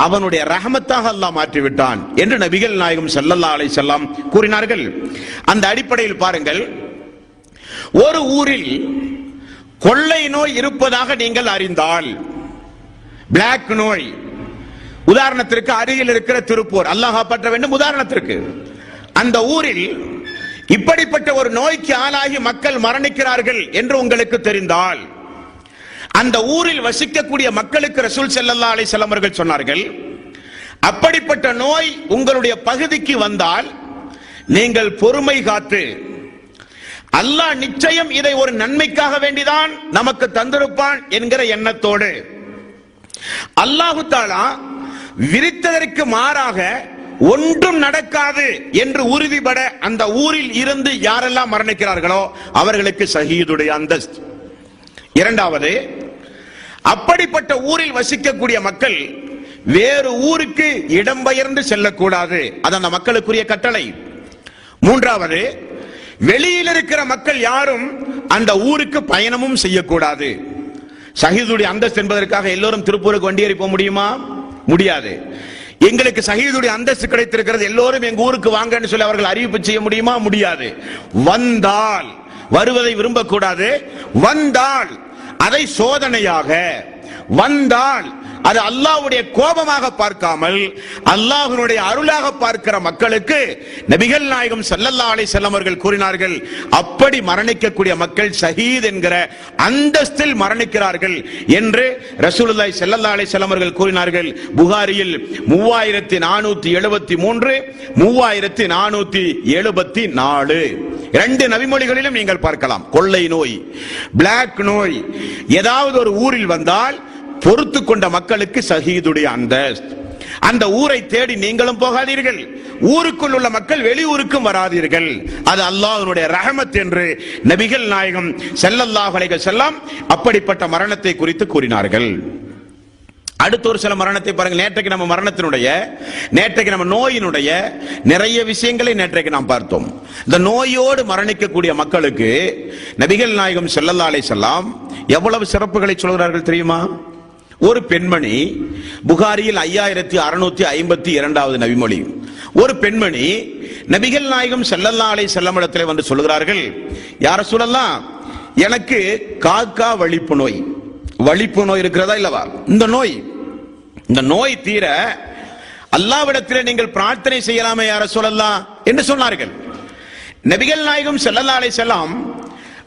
அவனுடைய ரஹமத்தாக அல்லாஹ் மாற்றிவிட்டான் என்று நபிகள் நாயகம் ஸல்லல்லாஹு அலைஹி வஸல்லம் கூறினார்கள். அந்த அடிப்படையில் பாருங்கள், ஒரு ஊரில் கொள்ளை நோய் இருப்பதாக நீங்கள் அறிந்தால், பிளாக் நோய், உதாரணத்திற்கு அருகில் இருக்கிற திருப்பூர், அல்லாஹ் காப்பாற்ற வேண்டும், உதாரணத்திற்கு அந்த ஊரில் இப்படிப்பட்ட ஒரு நோய்க்கு ஆளாகி மக்கள் மரணிக்கிறார்கள் என்று உங்களுக்கு தெரிந்தால், அந்த ஊரில் வசிக்கக்கூடிய மக்களுக்கு ரசூல் ஸல்லல்லாஹு அலைஹி வஸல்லம் அவர்கள் சொன்னார்கள், அப்படிப்பட்ட நோய் உங்களுடைய பகுதிக்கு வந்தால் நீங்கள் பொறுமை காத்து அல்லாஹ் நிச்சயம் இதை ஒரு நன்மைக்காக வேண்டிதான் நமக்கு தந்திருப்பான் என்கிற எண்ணத்தோடு அல்லாஹு தஆலா விரித்ததற்கு மாறாக ஒன்றும் நடக்காது என்று உறுதிபட அந்த ஊரில் இருந்து யாரெல்லாம் மரணிக்கிறார்களோ அவர்களுக்கு ஷஹீதுடைய அந்தஸ்து. இரண்டாவது, அப்படிப்பட்ட ஊரில் வசிக்கக்கூடிய மக்கள் வேறு ஊருக்கு இடம்பெயர்ந்து செல்லக்கூடாது, அது அந்த மக்களுக்குரிய கட்டளை. மூன்றாவது, வெளியில் இருக்கிற மக்கள் யாரும் அந்த ஊருக்கு பயணமும் செய்யக்கூடாது. ஷஹீதுடைய அந்தஸ்து என்பதற்காக எல்லோரும் திருப்பூருக்கு வண்டி ஏறி போக முடியுமா? முடியாது. எங்களுக்கு ஷஹீதுடைய அந்தஸ்து கிடைத்திருக்கிறது, எல்லோரும் எங்க ஊருக்கு வாங்கன்னு சொல்லி அவர்கள் அறிவிப்பு செய்ய முடியுமா? முடியாது. வந்தால், வருவதை விரும்பக்கூடாது, வந்தால் அதை சோதனையாக, வந்தால் அது அல்லாஹ்வுடைய கோபமாக பார்க்காமல் அல்லாஹ்வுடைய அருளாக பார்க்கிற மக்களுக்கு நபிகள் நாயகம் ஸல்லல்லாஹு அலைஹி வஸல்லம் அவர்கள் கூறினார்கள், அப்படி மரணிக்கக்கூடிய மக்கள் ஷஹீத் என்கிற அந்தஸ்தில் மரணிக்கிறார்கள் என்று ரசூலுல்லாஹி ஸல்லல்லாஹு அலைஹி வஸல்லம் அவர்கள் கூறினார்கள். புகாரியில் 3473, 3474 இரண்டு நபிமொழிகளிலும் நீங்கள் பார்க்கலாம். கொள்ளை நோய், பிளாக் நோய் ஏதாவது ஒரு ஊரில் வந்தால் பொறுத்து கொண்ட மக்களுக்கு ஷஹீதுடைய அந்தஸ்து. அந்த ஊரை தேடி நீங்களும் போகாதீர்கள், ஊருக்குள் உள்ள மக்கள் வெளியூருக்கும் வராதீர்கள், அது அல்லாஹ்வுடைய ரஹமத் என்று நபிகள் நாயகம் ஸல்லல்லாஹு அலைஹி வஸல்லம் அப்படிப்பட்ட மரணத்தை குறித்து கூறினார்கள். அடுத்த ஒரு சில மரணத்தை பாருங்கள். நேற்றைக்கு நம்ம மரணத்தினுடைய, நேற்றைக்கு நம்ம நோயினுடைய நிறைய விஷயங்களை நேற்றைக்கு நாம் பார்த்தோம். இந்த நோயோடு மரணிக்கக்கூடிய மக்களுக்கு நபிகள் நாயகம் ஸல்லல்லாஹு அலைஹி வஸல்லம் எவ்வளவு சிறப்புகளை சொல்கிறார்கள் தெரியுமா? ஒரு பெண்மணி, புகாரியில் 5652வது நபிமொழி, ஒரு பெண்மணி நபிகள் நாயகம் ஸல்லல்லாஹு அலைஹி வஸல்லம் இடத்திலே வந்து சொல்கிறார்கள், யா ரசூலல்லாஹ், எனக்கு காக்கா வலிப்பு நோய், வலிப்பு நோய் இருக்கிறதா இல்லவா? இந்த நோய் தீர அல்லாஹ்விடத்திலே நீங்கள் பிரார்த்தனை செய்யலாமே யா ரசூலல்லாஹ் என்று சொன்னார்கள். நபிகள் நாயகம் ஸல்லல்லாஹு அலைஹி வஸல்லம்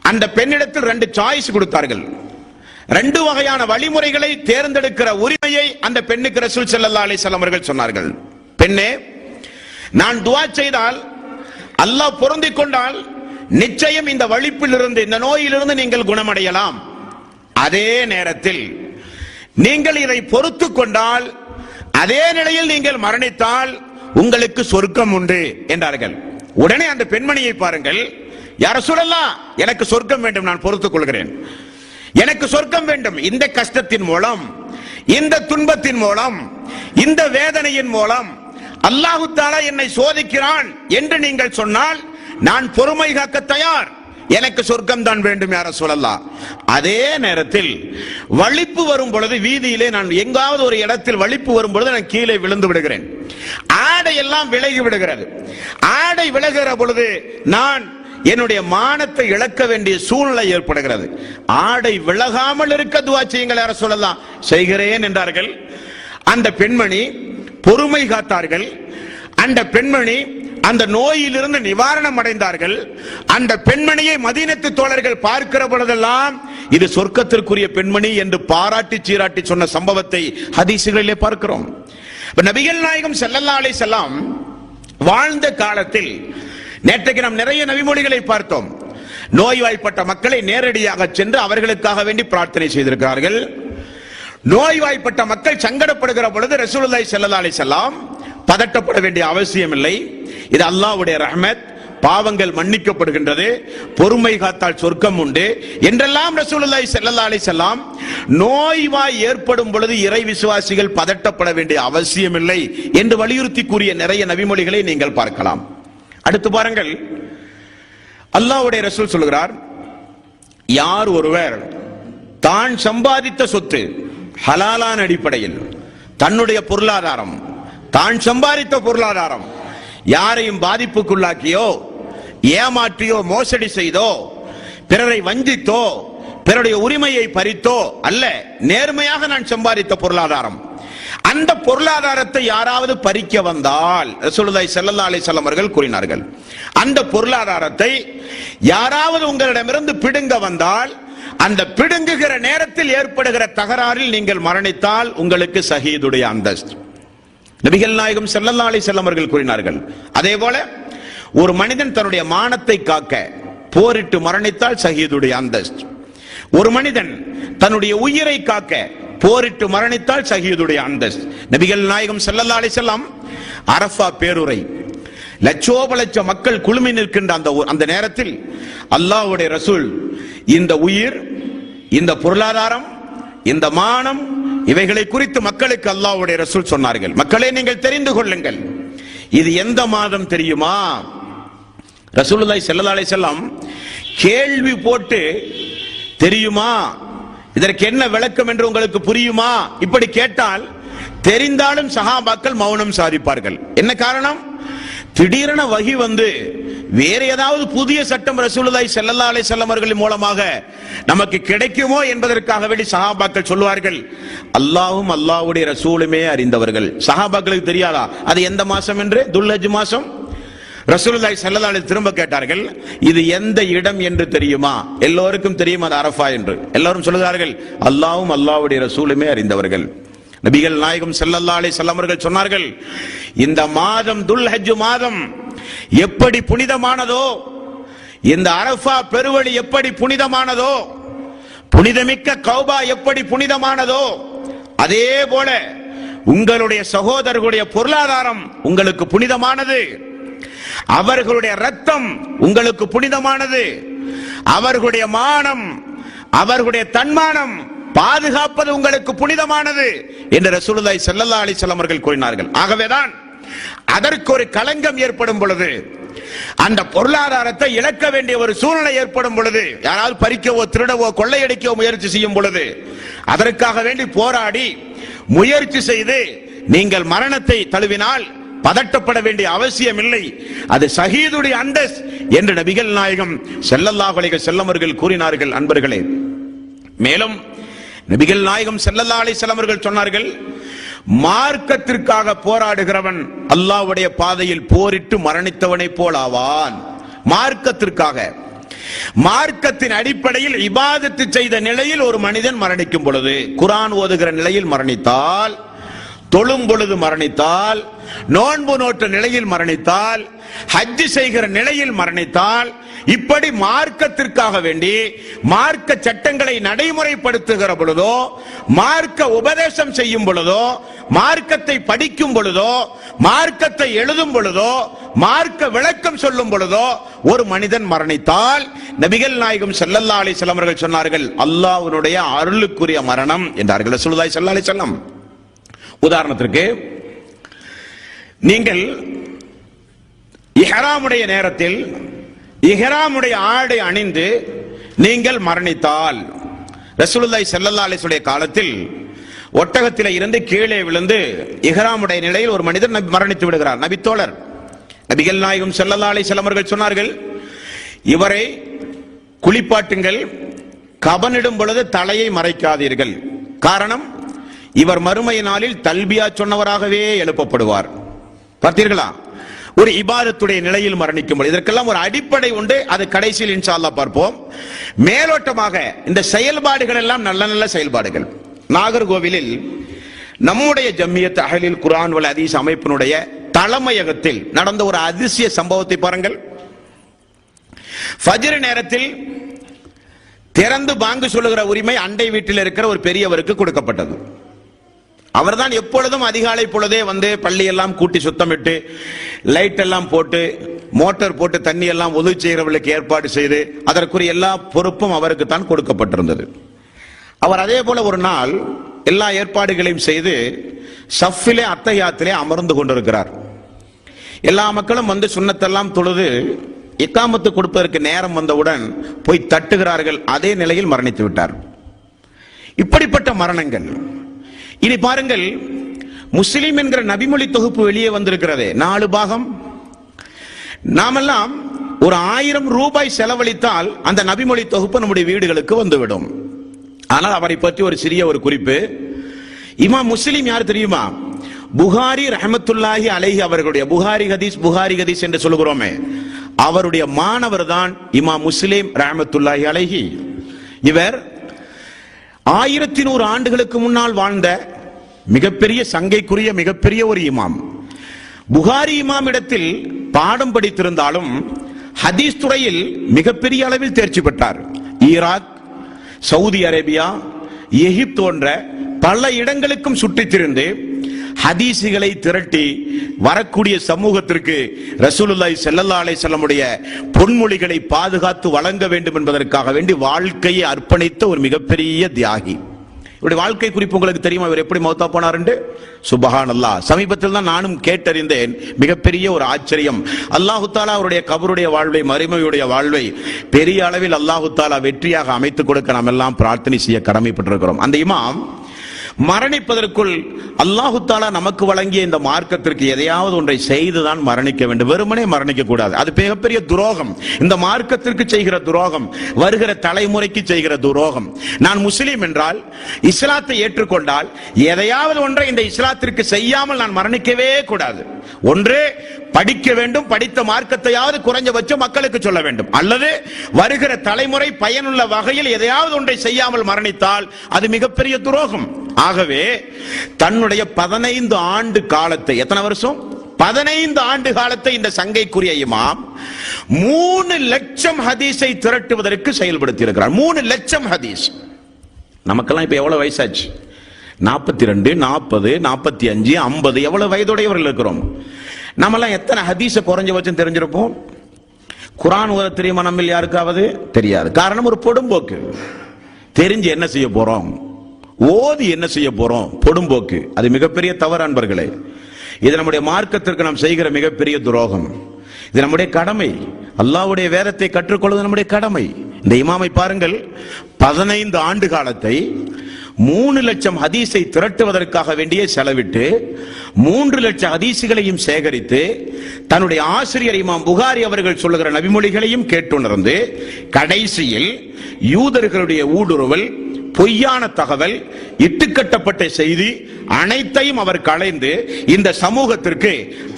அந்த பெண்ணிடத்தில் 2 சாய்ஸ் கொடுத்தார்கள். 2 வகையான வழிமுறைகளை தேர்ந்தெடுக்கிற உரிமையை அந்த பெண்ணுக்கு ரசூல் ஸல்லல்லாஹு அலைஹி வஸல்லம் அவர்கள் சொன்னார்கள். பெண்ணே, நான் துஆ செய்தால் அல்லாஹ் பொருந்திக் கொண்டால் நிச்சயம் இந்த வலிப்பிலிருந்து, இந்த நோயிலிருந்து நீங்கள் குணமடையலாம். அதே நேரத்தில் நீங்கள் இதை பொறுத்து கொண்டால், அதே நிலையில் நீங்கள் மரணித்தால் உங்களுக்கு சொர்க்கம் உண்டு என்றார்கள். உடனே அந்த பெண்மணியை பாருங்கள், யா ரசூலல்லாஹ், எனக்கு சொர்க்கம் வேண்டும், நான் பொறுத்துக் கொள்கிறேன், எனக்கு சொர்க்கம் வேண்டும். இந்த கஷ்டத்தின் மூலம், இந்த துன்பத்தின் மூலம், இந்த வேதனையின் மூலம் அல்லாஹு தஆலா என்னை சோதிக்கிறான் என்று நீங்கள் சொன்னால் நான் பொறுமை காக்க தயார், எனக்கு சொர்க்கம் தான் வேண்டும் யா ரசூலல்லாஹ். அதே நேரத்தில் வலிப்பு வரும் பொழுது, வீதியிலே நான் எங்காவது ஒரு இடத்தில் வலிப்பு வரும் பொழுது நான் கீழே விழுந்து விடுகிறேன், ஆடை எல்லாம் விலகி விடுகிறது. ஆடை விலகுகிற பொழுது நான் என்னுடைய மானத்தை இழக்க வேண்டிய சூழ்நிலை ஏற்படுகிறது. ஆடை விலகாமல் இருக்க துஆ செய்யுங்கள் யா ரசூலல்லாஹ். செய்கிறேன் என்றார்கள். அந்த பெண்மணி பொறுமை காத்தார்கள். அந்த பெண்மணி அந்த நோயிலிருந்து நிவாரணம் அடைந்தார்கள். அந்த பெண்மணியை மதீனத்து தோழர்கள் பார்க்கிற பொழுதெல்லாம் இது சொர்க்கத்திற்குரிய பெண்மணி என்று பாராட்டி சீராட்டி சொன்ன சம்பவத்தை ஹதீசுகளிலே பார்க்கிறோம். நபிகள் நாயகம் ஸல்லல்லாஹு அலைஹி வஸல்லம் வாழ்ந்த காலத்தில் நேற்றைக்கு நாம் நிறைய நபிமொழிகளை பார்த்தோம். நோய்வாய்ப்பட்ட மக்களை நேரடியாக சென்று அவர்களுக்காக வேண்டி பிரார்த்தனை செய்திருக்கிறார்கள். நோய்வாய்ப்பட்ட மக்கள் சங்கடப்படுகிற பொழுது ரசூலுல்லாஹி ஸல்லல்லாஹு அலைஹி வஸல்லம் பதட்டப்பட வேண்டிய அவசியம் இல்லை, இது அல்லாஹ்வுடைய ரஹ்மத், பாவங்கள் மன்னிக்கப்படுகின்றது, பொறுமை காத்தால் சொர்க்கம் உண்டு என்றெல்லாம் ரசூலுல்லாஹி ஸல்லல்லாஹு அலைஹி வஸல்லம் நோய்வாய் ஏற்படும் பொழுது இறை விசுவாசிகள் பதட்டப்பட வேண்டிய அவசியம் இல்லை என்று வலியுறுத்தி கூறிய நிறைய நபிமொழிகளை நீங்கள் பார்க்கலாம். அடுத்து பாருங்கள், அல்லாஹ்வுடைய ரசூல் சொல்கிறார், யார் ஒருவர் தான் சம்பாதித்த சொத்து ஹலாலான அடிப்படையில், தன்னுடைய பொருளாதாரம், தான் சம்பாதித்த பொருளாதாரம் யாரையும் பாதிப்புக்குள்ளாக்கியோ, ஏமாற்றியோ, மோசடி செய்தோ, பிறரை வஞ்சித்தோ, பிறருடைய உரிமையை பறித்தோ அல்ல, நேர்மையாக நான் சம்பாதித்த பொருளாதாரம், அந்த பொருளாதாரத்தை யாராவது பறிக்க வந்தால், ரசூலுல்லாஹி ஸல்லல்லாஹு அலைஹி வஸல்லம் அவர்கள் கூறினார்கள், அந்த பொருளாதாரத்தை யாராவது உங்களிடமிருந்து பிடுங்க வந்தால், அந்த பிடுங்குகிற நேரத்தில் ஏற்படுகிற தகராறில் நீங்கள் மரணித்தால் உங்களுக்கு ஷஹீதுடைய அந்தஸ்து. நபிகள் நாயகம் ஸல்லல்லாஹு அலைஹி வஸல்லம் அவர்கள் கூறினார்கள். அதே போல ஒரு மனிதன் தன்னுடைய மானத்தை காக்க போரிட்டு மரணித்தால் ஷஹீதுடைய அந்தஸ்து. ஒரு மனிதன் தன்னுடைய உயிரை காக்க போரிட்டு மரணித்தால் ஷஹீதுடைய அந்தஸ்து. நபிகள் நாயகம் ஸல்லல்லாஹு அலைஹி வஸல்லம் அரஃபா பேருரை, லட்சோப லட்ச மக்கள் குழுமி நிற்கின்ற அந்த நேரத்தில் அல்லாஹ்வுடைய ரசூல் இந்த உயிர், இந்த பொருளாதாரம், இந்த மானம், இவைகளை குறித்து மக்களுக்கு அல்லாஹ்வுடைய ரசூல் சொன்னார்கள். மக்களே, நீங்கள் தெரிந்து கொள்ளுங்கள், இது எந்த மாதம் தெரியுமா? ரசூலுல்லாஹி ஸல்லல்லாஹு அலைஹி வஸல்லம் கேள்வி போட்டு, தெரியுமா, இதற்கு என்ன விளக்கம் என்று உங்களுக்கு புரியுமா, இப்படி கேட்டால் தெரிந்தாலும் சஹாபாக்கள் மௌனம் சாதிப்பார்கள். என்ன காரணம்? திடீரென வஹி வந்து வேற ஏதாவது புதிய சட்டம் ரசூலுல்லாஹி ஸல்லல்லாஹு அலைஹி வஸல்லம் அவர்களின் மூலமாக நமக்கு கிடைக்குமோ என்பதற்காக வேண்டி சஹாபாக்கள் சொல்வார்கள். அல்லாஹ்வும் அல்லாஹ்வுடைய ரசூலுமே அறிந்தவர்கள். சஹாபாக்களுக்கு தெரியாதா அது எந்த மாசம் என்று? துல்ஹஜ் மாசம். ரசூலுல்லாஹி ஸல்லல்லாஹு அலைஹி திரும்ப கேட்டார்கள், இது எந்த இடம் என்று தெரியுமா? எல்லோருக்கும் தெரியும், அது அரஃபா என்று. எல்லாரும் சொல்லுகிறார்கள், அல்லாஹ்வும் அல்லாஹ்வுடைய ரசூலுமே அறிந்தவர்கள். நபிகள் நாயகம் ஸல்லல்லாஹு அலைஹி வஸல்லம் அவர்கள் சொன்னார்கள், இந்த மாதம் துல்ஹஜ் மாதம் எப்படி புனிதமானதோ, இந்த அரஃபா பெருவழி எப்படி புனிதமானதோ, புனிதமிக்க கௌபா எப்படி புனிதமானதோ, அதே போல உங்களுடைய சகோதரர்களுடைய பொருளாதாரம் உங்களுக்கு புனிதமானது, அவர்களுடைய ரத்தம் உங்களுக்கு புனிதமானது, அவர்களுடைய மானம், அவர்களுடைய தன்மானம் பாதுகாப்பது உங்களுக்கு புனிதமானது என்று ரசூலுல்லாஹி ஸல்லல்லாஹு அலைஹி வஸல்லம் அவர்கள் கூறினார்கள். ஆகவேதான் அதற்கு ஒரு களங்கம் ஏற்படும் பொழுது, அந்த பொருளாதாரத்தை இழக்க வேண்டிய ஒரு சூழ்நிலை ஏற்படும் பொழுது, யாராவது பறிக்கவோ திருடவோ கொள்ளையடிக்கவோ முயற்சி செய்யும் பொழுது, அதற்காக வேண்டி போராடி முயற்சி செய்து நீங்கள் மரணத்தை தழுவினால் பதட்டப்பட வேண்டிய அவசியம் இல்லை, அது ஷஹீதுடைய அந்தஸ் என்று நபிகள் நாயகம் ஸல்லல்லாஹு அலைஹி வஸல்லம் அவர்கள் கூறினார்கள். அன்பர்களே, மேலும் நபிகள் நாயகம் ஸல்லல்லாஹு அலைஹி வஸல்லம் அவர்கள் சொன்னார்கள், மார்க்கத்திற்காக போராடுகிறவன் அல்லாஹ்வுடைய பாதையில் போரிட்டு மரணித்தவனை போல் ஆவான். மார்க்கத்திற்காக, மார்க்கத்தின் அடிப்படையில் இபாதத்து செய்த நிலையில் ஒரு மனிதன் மரணிக்கும் பொழுது, குர்ஆன் ஓதுகிற நிலையில் மரணித்தால், தொழும் பொழுது மரணித்தால், நோன்பு நோற்ற நிலையில் மரணித்தால், ஹஜ் செய்கிற நிலையில் மரணித்தால், இப்படி மார்க்கத்திற்காக வேண்டி மார்க்க சட்டங்களை நடைமுறைப்படுத்துகிற பொழுதோ, மார்க்க உபதேசம் செய்யும் பொழுதோ, மார்க்கத்தை படிக்கும் பொழுதோ, மார்க்கத்தை எழுதும் பொழுதோ, மார்க்க விளக்கம் சொல்லும் பொழுதோ ஒரு மனிதன் மரணித்தால் நபிகள் நாயகம் ஸல்லல்லாஹு அலைஹி வஸல்லம் அவர்கள் சொன்னார்கள், அல்லாஹ்வுடைய அருளுக்குரிய மரணம் என்றார்கள். ரசூலுல்லாஹி ஸல்லல்லாஹு அலைஹி வஸல்லம். உதாரணத்திற்கு, நீங்கள் இஹ்ராமுடைய நேரத்தில் இஹ்ராமுடைய ஆடை அணிந்து நீங்கள் மரணித்தால், ரசூலுல்லாஹி ஸல்லல்லாஹு அலைஹி வஸல்லம் காலத்தில் ஒட்டகத்திலே இருந்து கீழே விழுந்து இஹ்ராமுடைய நிலையில் ஒரு மனிதர் மரணித்து விடுகிறார். நபித்தோழர் நபிகள் நாயகம் ஸல்லல்லாஹு அலைஹி வஸல்லம் அவர்கள் சொன்னார்கள், இவரை குளிப்பாட்டுங்கள், கபனிடும் பொழுது தலையை மறைக்காதீர்கள். காரணம், இவர் மறுமை நாளில் தல்பியா சொன்னவராகவே எழுப்பப்படுவார். பார்த்தீர்களா? ஒரு இபாதத்துடைய நிலையில் மரணிக்கும். இதற்கெல்லாம் ஒரு அடிப்படை உண்டு, அது கடைசியில் இன்ஷா அல்லாஹ் பார்ப்போம். மேலோட்டமாக இந்த செயல்பாடுகள் எல்லாம் நல்ல நல்ல செயல்பாடுகள். நாகர்கோவிலில் நம்முடைய ஜம்மியத் அஹ்லில் குர்ஆன் வல் ஹதீஸ் அமைப்பினுடைய தலைமையகத்தில் நடந்த ஒரு அதிசய சம்பவத்தை பாருங்கள். ஃபஜ்ர் நேரத்தில் திறந்து பாங்கு சொல்லுகிற உரிமை அண்டை வீட்டில் இருக்கிற ஒரு பெரியவருக்கு கொடுக்கப்பட்டது. அவர்தான் எப்பொழுதும் அதிகாலை பொழுதே வந்து பள்ளி எல்லாம் கூட்டி சுத்தமிட்டு லைட் எல்லாம் போட்டு மோட்டார் போட்டு தண்ணி எல்லாம் உதவி செய்கிறவர்களுக்கு ஏற்பாடு செய்து அதற்குரிய எல்லா பொறுப்பும் அவருக்கு தான் கொடுக்கப்பட்டிருந்தது. அவர் அதே போல ஒரு நாள் எல்லா ஏற்பாடுகளையும் செய்து சஃபிலே அத்தஹியாத்திலே அமர்ந்து கொண்டிருக்கிறார். எல்லா மக்களும் வந்து சுன்னத்தெல்லாம் தொழுது இக்காமத்து கொடுப்பதற்கு நேரம் வந்தவுடன் போய் தட்டுகிறார்கள். அதே நிலையில் மரணித்து விட்டார். இப்படிப்பட்ட மரணங்கள். இனி பாருங்கள், முஸ்லிம் என்கிற நபிமொழி தொகுப்பு வெளியே வந்திருக்கிறதே 4 பாகம். நாமெல்லாம் ஒரு 1000 ரூபாய் செலவழித்தால் அந்த நபிமொழி தொகுப்பு நம்முடைய வீடுகளுக்கு வந்துவிடும். ஆனால் அவரை பற்றி ஒரு சிறிய ஒரு குறிப்பு. இமாம் முஸ்லிம் யார் தெரியுமா? புகாரி ரஹ்மத்துல்லாஹி அலைஹி அவர்களுடைய புகாரி ஹதீஸ் என்று சொல்லுகிறோமே, அவருடைய மாணவர் தான் இமாம் முஸ்லிம் ரஹ்மத்துல்லாஹி அலைஹி. இவர் 1100 ஆண்டுகளுக்கு முன்னால் வாழ்ந்த மிகப்பெரிய சங்கைக்குரிய மிகப்பெரிய ஒரு இமாம். புகாரி இமாம் இடத்தில் பாடம் படித்திருந்தாலும் ஹதீஸ் துறையில் மிகப்பெரிய அளவில் தேர்ச்சி பெற்றார். ஈராக், சவுதி அரேபியா, எகிப்து போன்ற பல இடங்களுக்கும் சுற்றித் திரிந்து ஹதீசுகளை திரட்டி வரக்கூடிய சமூகத்திற்கு ரசூலுல்லாஹி ஸல்லல்லாஹு அலைஹி வஸல்லம் உடைய பொன்மொழிகளை பாதுகாத்து வழங்க வேண்டும் என்பதற்காக வேண்டி வாழ்க்கையை அர்ப்பணித்த ஒரு மிகப்பெரிய தியாகி. இவருடைய வாழ்க்கை குறிப்பு உங்களுக்கு தெரியுமா? இவர் எப்படி மௌத்தா போனார் என்று? சுப்ஹானல்லாஹ். சமீபத்தில் தான் நானும் கேட்டறிந்தேன். மிகப்பெரிய ஒரு ஆச்சரியம். அல்லாஹு தஆலா அவருடைய கபருடைய வாழ்வை, மறுமையுடைய வாழ்வை பெரிய அளவில் அல்லாஹு தஆலா வெற்றியாக அமைத்துக் கொடுக்க நாம் எல்லாம் பிரார்த்தனை செய்ய கடமைப்பட்டிருக்கிறோம். அந்த இமாம் மரணிப்பதற்குள் அல்லாஹு தஆலா நமக்கு வழங்கிய இந்த மார்க்கத்திற்கு எதையாவது ஒன்றை செய்துதான் மரணிக்க வேண்டும். வெறுமனே மரணிக்க கூடாது. அது மிகப்பெரிய துரோகம். இந்த மார்க்கத்திற்கு செய்கிற துரோகம், வருகிற தலைமுறைக்கு செய்கிற துரோகம். நான் முஸ்லீம் என்றால், இஸ்லாத்தை ஏற்றுக்கொண்டால் எதையாவது ஒன்றை இந்த இஸ்லாத்திற்கு செய்யாமல் நான் மரணிக்கவே கூடாது. ஒன்று படிக்க வேண்டும், படித்த மார்க்கத்தையாவது குறைஞ்சபட்சம் மக்களுக்கு சொல்ல வேண்டும், அல்லது வருகிற தலைமுறை பயனுள்ள வகையில் எதையாவது ஒன்றை செய்யாமல் மரணித்தால் அது மிகப்பெரிய துரோகம். ஆகவே தன்னுடைய 15 ஆண்டு காலத்தை, எத்தனை வருஷம்? 15 ஆண்டு காலத்தை இந்த சங்கைக்குரிய இமாம் 3 லட்சம் ஹதீஸை திரட்டுவதற்கு செயல்படுத்தி இருக்கிறார். 3 லட்சம் ஹதீஸ். நமக்கெல்லாம் இப்ப எவ்வளவு வயசாச்சு? 42, 40, 45, 50 எவ்வளவு வயதுடையவர்கள் இருக்கிறோம். நம்மெல்லாம் எத்தனை ஹதீஸை குறைஞ்சபட்சம் தெரிஞ்சிருப்போம்? குர்ஆன் ஓத தெரியுமா நம்ம யாருக்காவது? தெரியாது. காரணம், ஒரு பொடும்போக்கு. தெரிஞ்சு என்ன செய்ய போறோம்? ஓதி என்ன செய்ய போறோம்? பொடும்போக்கு. அது மிகப்பெரிய தவறு அன்பர்களே. இது நம்முடைய மார்க்கத்திற்கு நாம் செய்கிற மிகப்பெரிய துரோகம். இது நம்முடைய கடமை. அல்லாஹ்வுடைய வேதத்தை கற்றுக்கொள்வது நம்முடைய கடமை. இந்த இமாமை பாருங்கள், 15 ஆண்டு காலத்தை 3 லட்சம் ஹதீஸை திரட்டுவதற்காக வேண்டிய செலவிட்டு 3 லட்சம் ஹதீசுகளையும் சேகரித்து தன்னுடைய ஆசிரியர் இமாம் புகாரி அவர்கள் சொல்லுகிற நபிமொழிகளையும் கேட்டுணர்ந்து கடைசியில் யூதர்களுடைய ஊடுருவல், பொய்யான தகவல், இட்டுக்கட்டப்பட்ட செய்தி அனைத்தையும் அவர் களைந்து இந்த சமூகத்திற்கு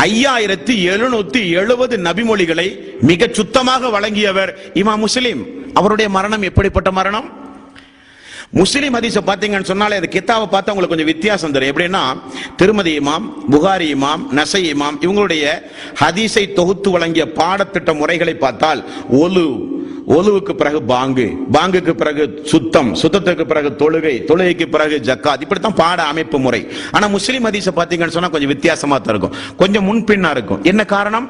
5770 நபிமொழிகளை மிக சுத்தமாக வழங்கியவர் இமாம் முஸ்லிம். அவருடைய மரணம் எப்படிப்பட்ட மரணம்? முஸ்லிம் ஹதீஸை பார்த்தீங்கன்னு சொன்னாலே அது கித்தாவை பார்த்தா உங்களுக்கு கொஞ்சம் வித்தியாசம் தெரியும். எப்படின்னா திருமதி இமாம், புகாரி இமாம், நசை இமாம் இவங்களுடைய ஹதீஸை தொகுத்து வழங்கிய பாடத்திட்ட முறைகளை பார்த்தால் ஒலுவுக்கு பிறகு பாங்கு, பாங்குக்கு பிறகு சுத்தம், சுத்தத்துக்கு பிறகு தொழுகை, தொழுகைக்கு பிறகு ஜக்காத், இப்படித்தான் பாட அமைப்பு முறை. ஆனா முஸ்லிம் ஹதீஸை பார்த்தீங்கன்னு சொன்னா கொஞ்சம் வித்தியாசமா தான் இருக்கும், கொஞ்சம் முன்பின்னா இருக்கும். என்ன காரணம்?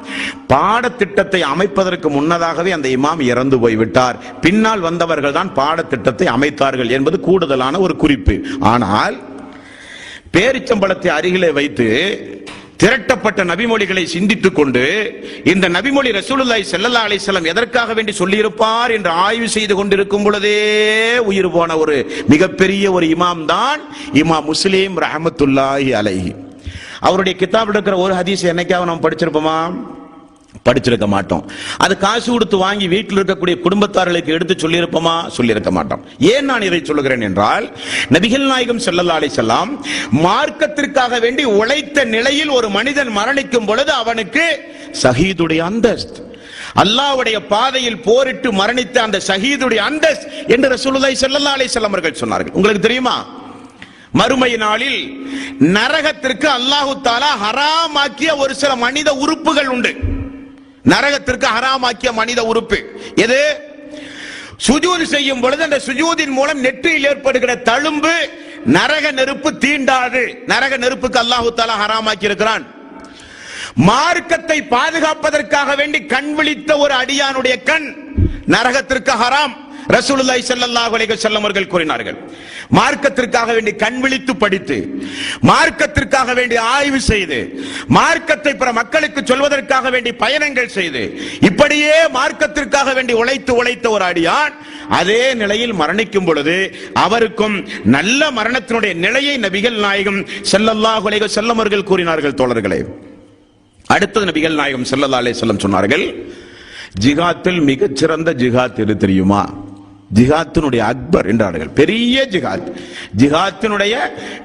பாடத்திட்டத்தை அமைப்பதற்கு முன்னதாகவே அந்த இமாம் இறந்து போய்விட்டார், பின்னால் வந்தவர்கள் தான் பாடத்திட்டத்தை அமைத்தார்கள் என்பது கூடுதலான ஒரு குறிப்பு. ஆனால் பேரிச்சம்பழத்தை அருகிலே வைத்து திரட்டப்பட்ட நபிமொழிகளை சிந்தித்துக் கொண்டு இந்த நபிமொழி ரசூலுல்லாஹி ஸல்லல்லாஹு அலைஹி வஸல்லம் எதற்காக வேண்டி சொல்லியிருப்பார் என்று ஆய்வு செய்து கொண்டிருக்கும் பொழுதே உயிர் போன ஒரு மிகப்பெரிய ஒரு இமாம் தான் இமாம் முஸ்லிம் ரஹ்மத்துல்லாஹி அலைஹி. அவருடைய கிதாபில் இருக்கிற ஒரு ஹதீஸ் என்னைக்காவது நாம் படிச்சிருப்போமா? படிச்சிருக்க மாட்டோம். அது காசு கொடுத்து வாங்கி வீட்டில் இருக்கக்கூடிய குடும்பத்தார்களுக்கு எடுத்து சொல்லியிருப்போமா? சொல்லியிருக்க மாட்டோம். ஏன் நான் இதை சொல்லுகிறேன் என்றால், நபிகள் நாயகம் ஸல்லல்லாஹு அலைஹி வஸல்லம் மார்க்கத்திற்காக வேண்டி உழைத்த நிலையில் ஒரு மனிதன் மரணிக்கும் பொழுது அவனுக்கு ஷஹீதுடைய அந்தஸ்து, அல்லாஹ்வுடைய பாதையில் போரிட்டு மரணித்த அந்த ஷஹீதுடைய அந்தஸ்து என்று ரசூலுல்லாஹி ஸல்லல்லாஹு அலைஹி வஸல்லம் அவர்கள் சொன்னார்கள். உங்களுக்கு தெரியுமா? மறுமை நாளில் நரகத்திற்கு அல்லாஹ் தஆலா ஹராமாக்கிய ஒரு சில மனித உறுப்புகள் உண்டு. நரகத்திற்கு ஹராமாக்கிய மனித உறுப்பு எது? சுஜூத் செய்யும் பொழுது அந்த சுஜூதின் மூலம் நெற்றியில் ஏற்படுகிற தழும்பு நரக நெருப்பு தீண்டாது. நரக நெருப்புக்கு அல்லாஹ் தஆலா ஹராமாக்கி இருக்கிறான். மார்க்கத்தை பாதுகாப்பதற்காக வேண்டி கண் விழித்த ஒரு அடியானுடைய கண் நரகத்திற்கு ஹராம். ரசூலுல்லாஹி ஸல்லல்லாஹு அலைஹி வஸல்லம் அவர்கள் கூறினார்கள், மார்க்கத்திற்காக வேண்டி கண் விழித்து படித்து, மார்க்கத்திற்காக வேண்டி ஆய்வு செய்து, மார்க்கத்தை பிற மக்களுக்கு சொல்வதற்காக வேண்டி பயணங்கள் செய்து, இப்படியே மார்க்கத்திற்காக வேண்டி உழைத்த ஒரு அடியான் அதே நிலையில் மரணிக்கும் பொழுது அவருக்கும் நல்ல மரணத்தினுடைய நிலையை நபிகள் நாயகம் ஸல்லல்லாஹு அலைஹி வஸல்லம் அவர்கள் கூறினார்கள். தோழர்களே, அடுத்தது நபிகள் நாயகம் ஸல்லல்லாஹு அலைஹி வஸல்லம் சொன்னார்கள், ஜிஹாத்தில் மிகச்சிறந்த ஜிஹாத் எது தெரியுமா? ஜிஹாத்தினுடைய அக்பர் என்றார்கள். பெரிய ஜிஹாத், ஜிஹாத்தினுடைய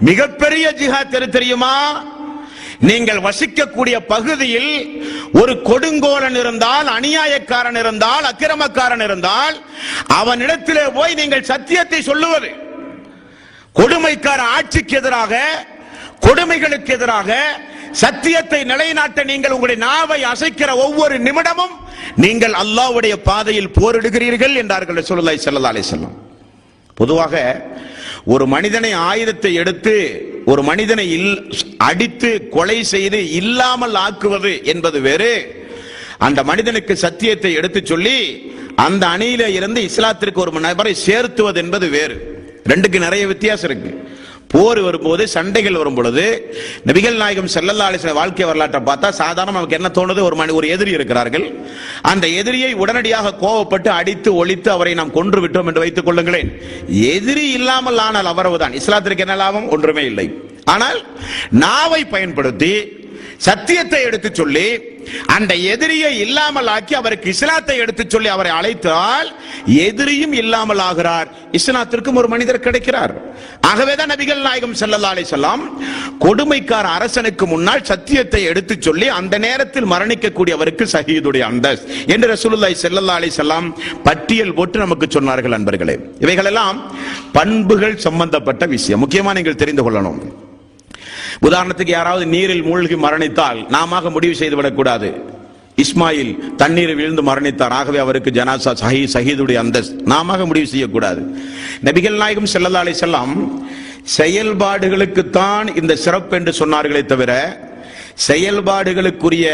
மிகப்பெரிய ஜிஹாத் எது தெரியுமா? நீங்கள் வசிக்கக்கூடிய பகுதியில் ஒரு கொடுங்கோலன் இருந்தால், அநியாயக்காரன் இருந்தால், அக்கிரமக்காரன் இருந்தால், அவனிடத்திலே போய் நீங்கள் சத்தியத்தை சொல்லுவது. கொடுமைக்கார ஆட்சிக்கு எதிராக, கொடுமைகளுக்கு எதிராக சத்தியத்தை நிலைநாட்ட நீங்கள் உங்களுடைய நாவை அசைக்கிற ஒவ்வொரு நிமிடமும் நீங்கள் அல்லாஹ்வுடைய பாதையில் போரிடுகிறீர்கள் என்றார்கள் ரசூலுல்லாஹி ஸல்லல்லாஹு அலைஹி வஸல்லம். பொதுவாக ஒரு மனிதனை ஆயுதத்தை எடுத்து ஒரு மனிதனை அடித்து கொலை செய்து இல்லாமல் ஆக்குவது என்பது வேறு, அந்த மனிதனுக்கு சத்தியத்தை எடுத்து சொல்லி அந்த அணியில இருந்து இஸ்லாத்திற்கு ஒரு நபரை சேர்த்துவது என்பது வேறு. ரெண்டுக்கு நிறைய வித்தியாசம் இருக்கு. போர் வரும்போது, சண்டைகள் வரும் பொழுது நபிகள் நாயகம் ஸல்லல்லாஹு அலைஹி வஸல்லம் வாழ்க்கை வரலாற்றை பார்த்தா சாதாரண நமக்கு என்ன தோணுது? ஒரு எதிரி இருக்கிறார்கள், அந்த எதிரியை உடனடியாக கோபப்பட்டு அடித்து ஒழித்து அவரை நாம் கொன்று விட்டோம் என்று வைத்துக் கொள்ளுங்களேன். எதிரி இல்லாமல் ஆனால் அவரவுதான். இஸ்லாத்திற்கு என்ன லாபம்? ஒன்றுமே இல்லை. ஆனால் நாவை பயன்படுத்தி சத்தியத்தை எடுத்து சொல்லி அந்த எதிரியை இல்லாமல் ஆக்கி அவருக்கு இஸ்லாத்தை எடுத்து சொல்லி அவரை அழைத்தால் எதிரியும் இல்லாமல் ஆகிறார், இஸ்லாத்திற்கும் ஒரு மனிதர் கிடைக்கிறார். ஆகவேதான் நபிகள் நாயகம் ஸல்லல்லாஹு அலைஹி வஸல்லம் கொடுமைக்கார அரசனுக்கு முன்னால் சத்தியத்தை எடுத்து சொல்லி அந்த நேரத்தில் மரணிக்கக்கூடியவருக்கு ஷஹீதுடைய அந்தஸ்து என்று ரசூலுல்லாஹி ஸல்லல்லாஹு அலைஹி வஸல்லம் பட்டியல் போட்டு நமக்கு சொன்னார்கள். அன்பர்களே, இவைகள் எல்லாம் பண்புகள் சம்பந்தப்பட்ட விஷயம், முக்கியமா நீங்கள் தெரிந்து கொள்ளணும். உதாரணத்துக்கு யாராவது நீரில் மூழ்கி மரணித்தால் நாம முடிவு செய்துவிடக் கூடாது. இஸ்மாயில் தண்ணீர் விழுந்து மரணித்தார், ஆகவே அவருக்கு ஜனாசா ஷஹீதுடைய அந்தஸ்து நாம முடிவு செய்யக்கூடாது. நபிகள் நாயகம் ஸல்லல்லாஹு அலைஹி வஸல்லம் செயல்பாடுகளுக்குத்தான் இந்த சிறப்பு என்று சொன்னார்களே தவிர செயல்பாடுகளுக்குரிய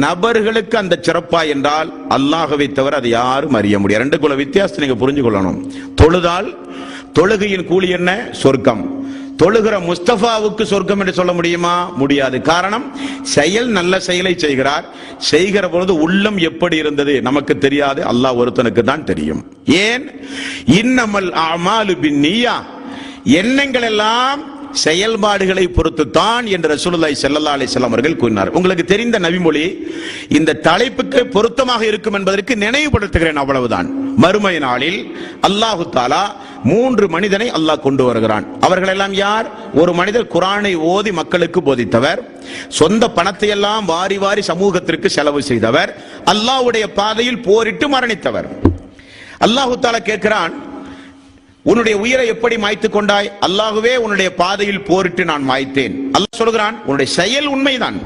நபர்களுக்கு அந்த சிறப்பா என்றால் அல்லாஹ்வை தவிர அது யாரும் அறிய முடியாது. ரெண்டுக்குள்ள வித்தியாசத்தை நீங்க புரிஞ்சு கொள்ளணும். தொழுதால் தொழுகையின் கூலி என்ன? சொர்க்கம். தொழுகிற முஸ்தபாவுக்கு சொர்க்கம் என்று சொல்ல முடியுமா? முடியாது. காரணம், செயல் நல்ல செயலை செய்கிறார், செய்கிற பொழுது உள்ளம் எப்படி இருந்தது நமக்கு தெரியாது, அல்லாஹ் ஒருத்தனுக்கு தான் தெரியும். ஏன்? இன்னமல் அமாலு பின்னியா, எண்ணங்கள் எல்லாம் செயல்பாடுகளை பொறுத்துத்தான் என்று ரசூலுல்லாஹி ஸல்லல்லாஹு அலைஹி வஸல்லம் அவர்கள் கூறினார். உங்களுக்கு தெரிந்த நபிமொழி இந்த தலைப்புக்கு பொருத்தமாக இருக்கும் என்பதற்கு நினைவுபடுத்துகிறேன், அவ்வளவுதான். மறுமை நாளில் அல்லாஹ் தஆலா 3 மனிதனை அல்லாஹ் கொண்டு வருகிறான். அவர்கள் எல்லாம் யார்? ஒரு மனிதர் குர்ஆனை ஓதி மக்களுக்கு போதித்தவர், சொந்த பணத்தை எல்லாம் வாரி வாரி சமூகத்திற்கு செலவு செய்தவர், அல்லாஹ்வுடைய பாதையில் போரிட்டு மரணித்தவர். அல்லாஹ் தஆலா கேட்கிறான், உன்னுடைய உயிரை எப்படி மாய்த்து கொண்டாய்? அல்லாஹ்வே உன்னுடைய பாதையில் போரிட்டு நான் மாய்த்தேன். அல்லாஹ் சொல்கிறான், உன்னுடைய செயல் உண்மைதான்,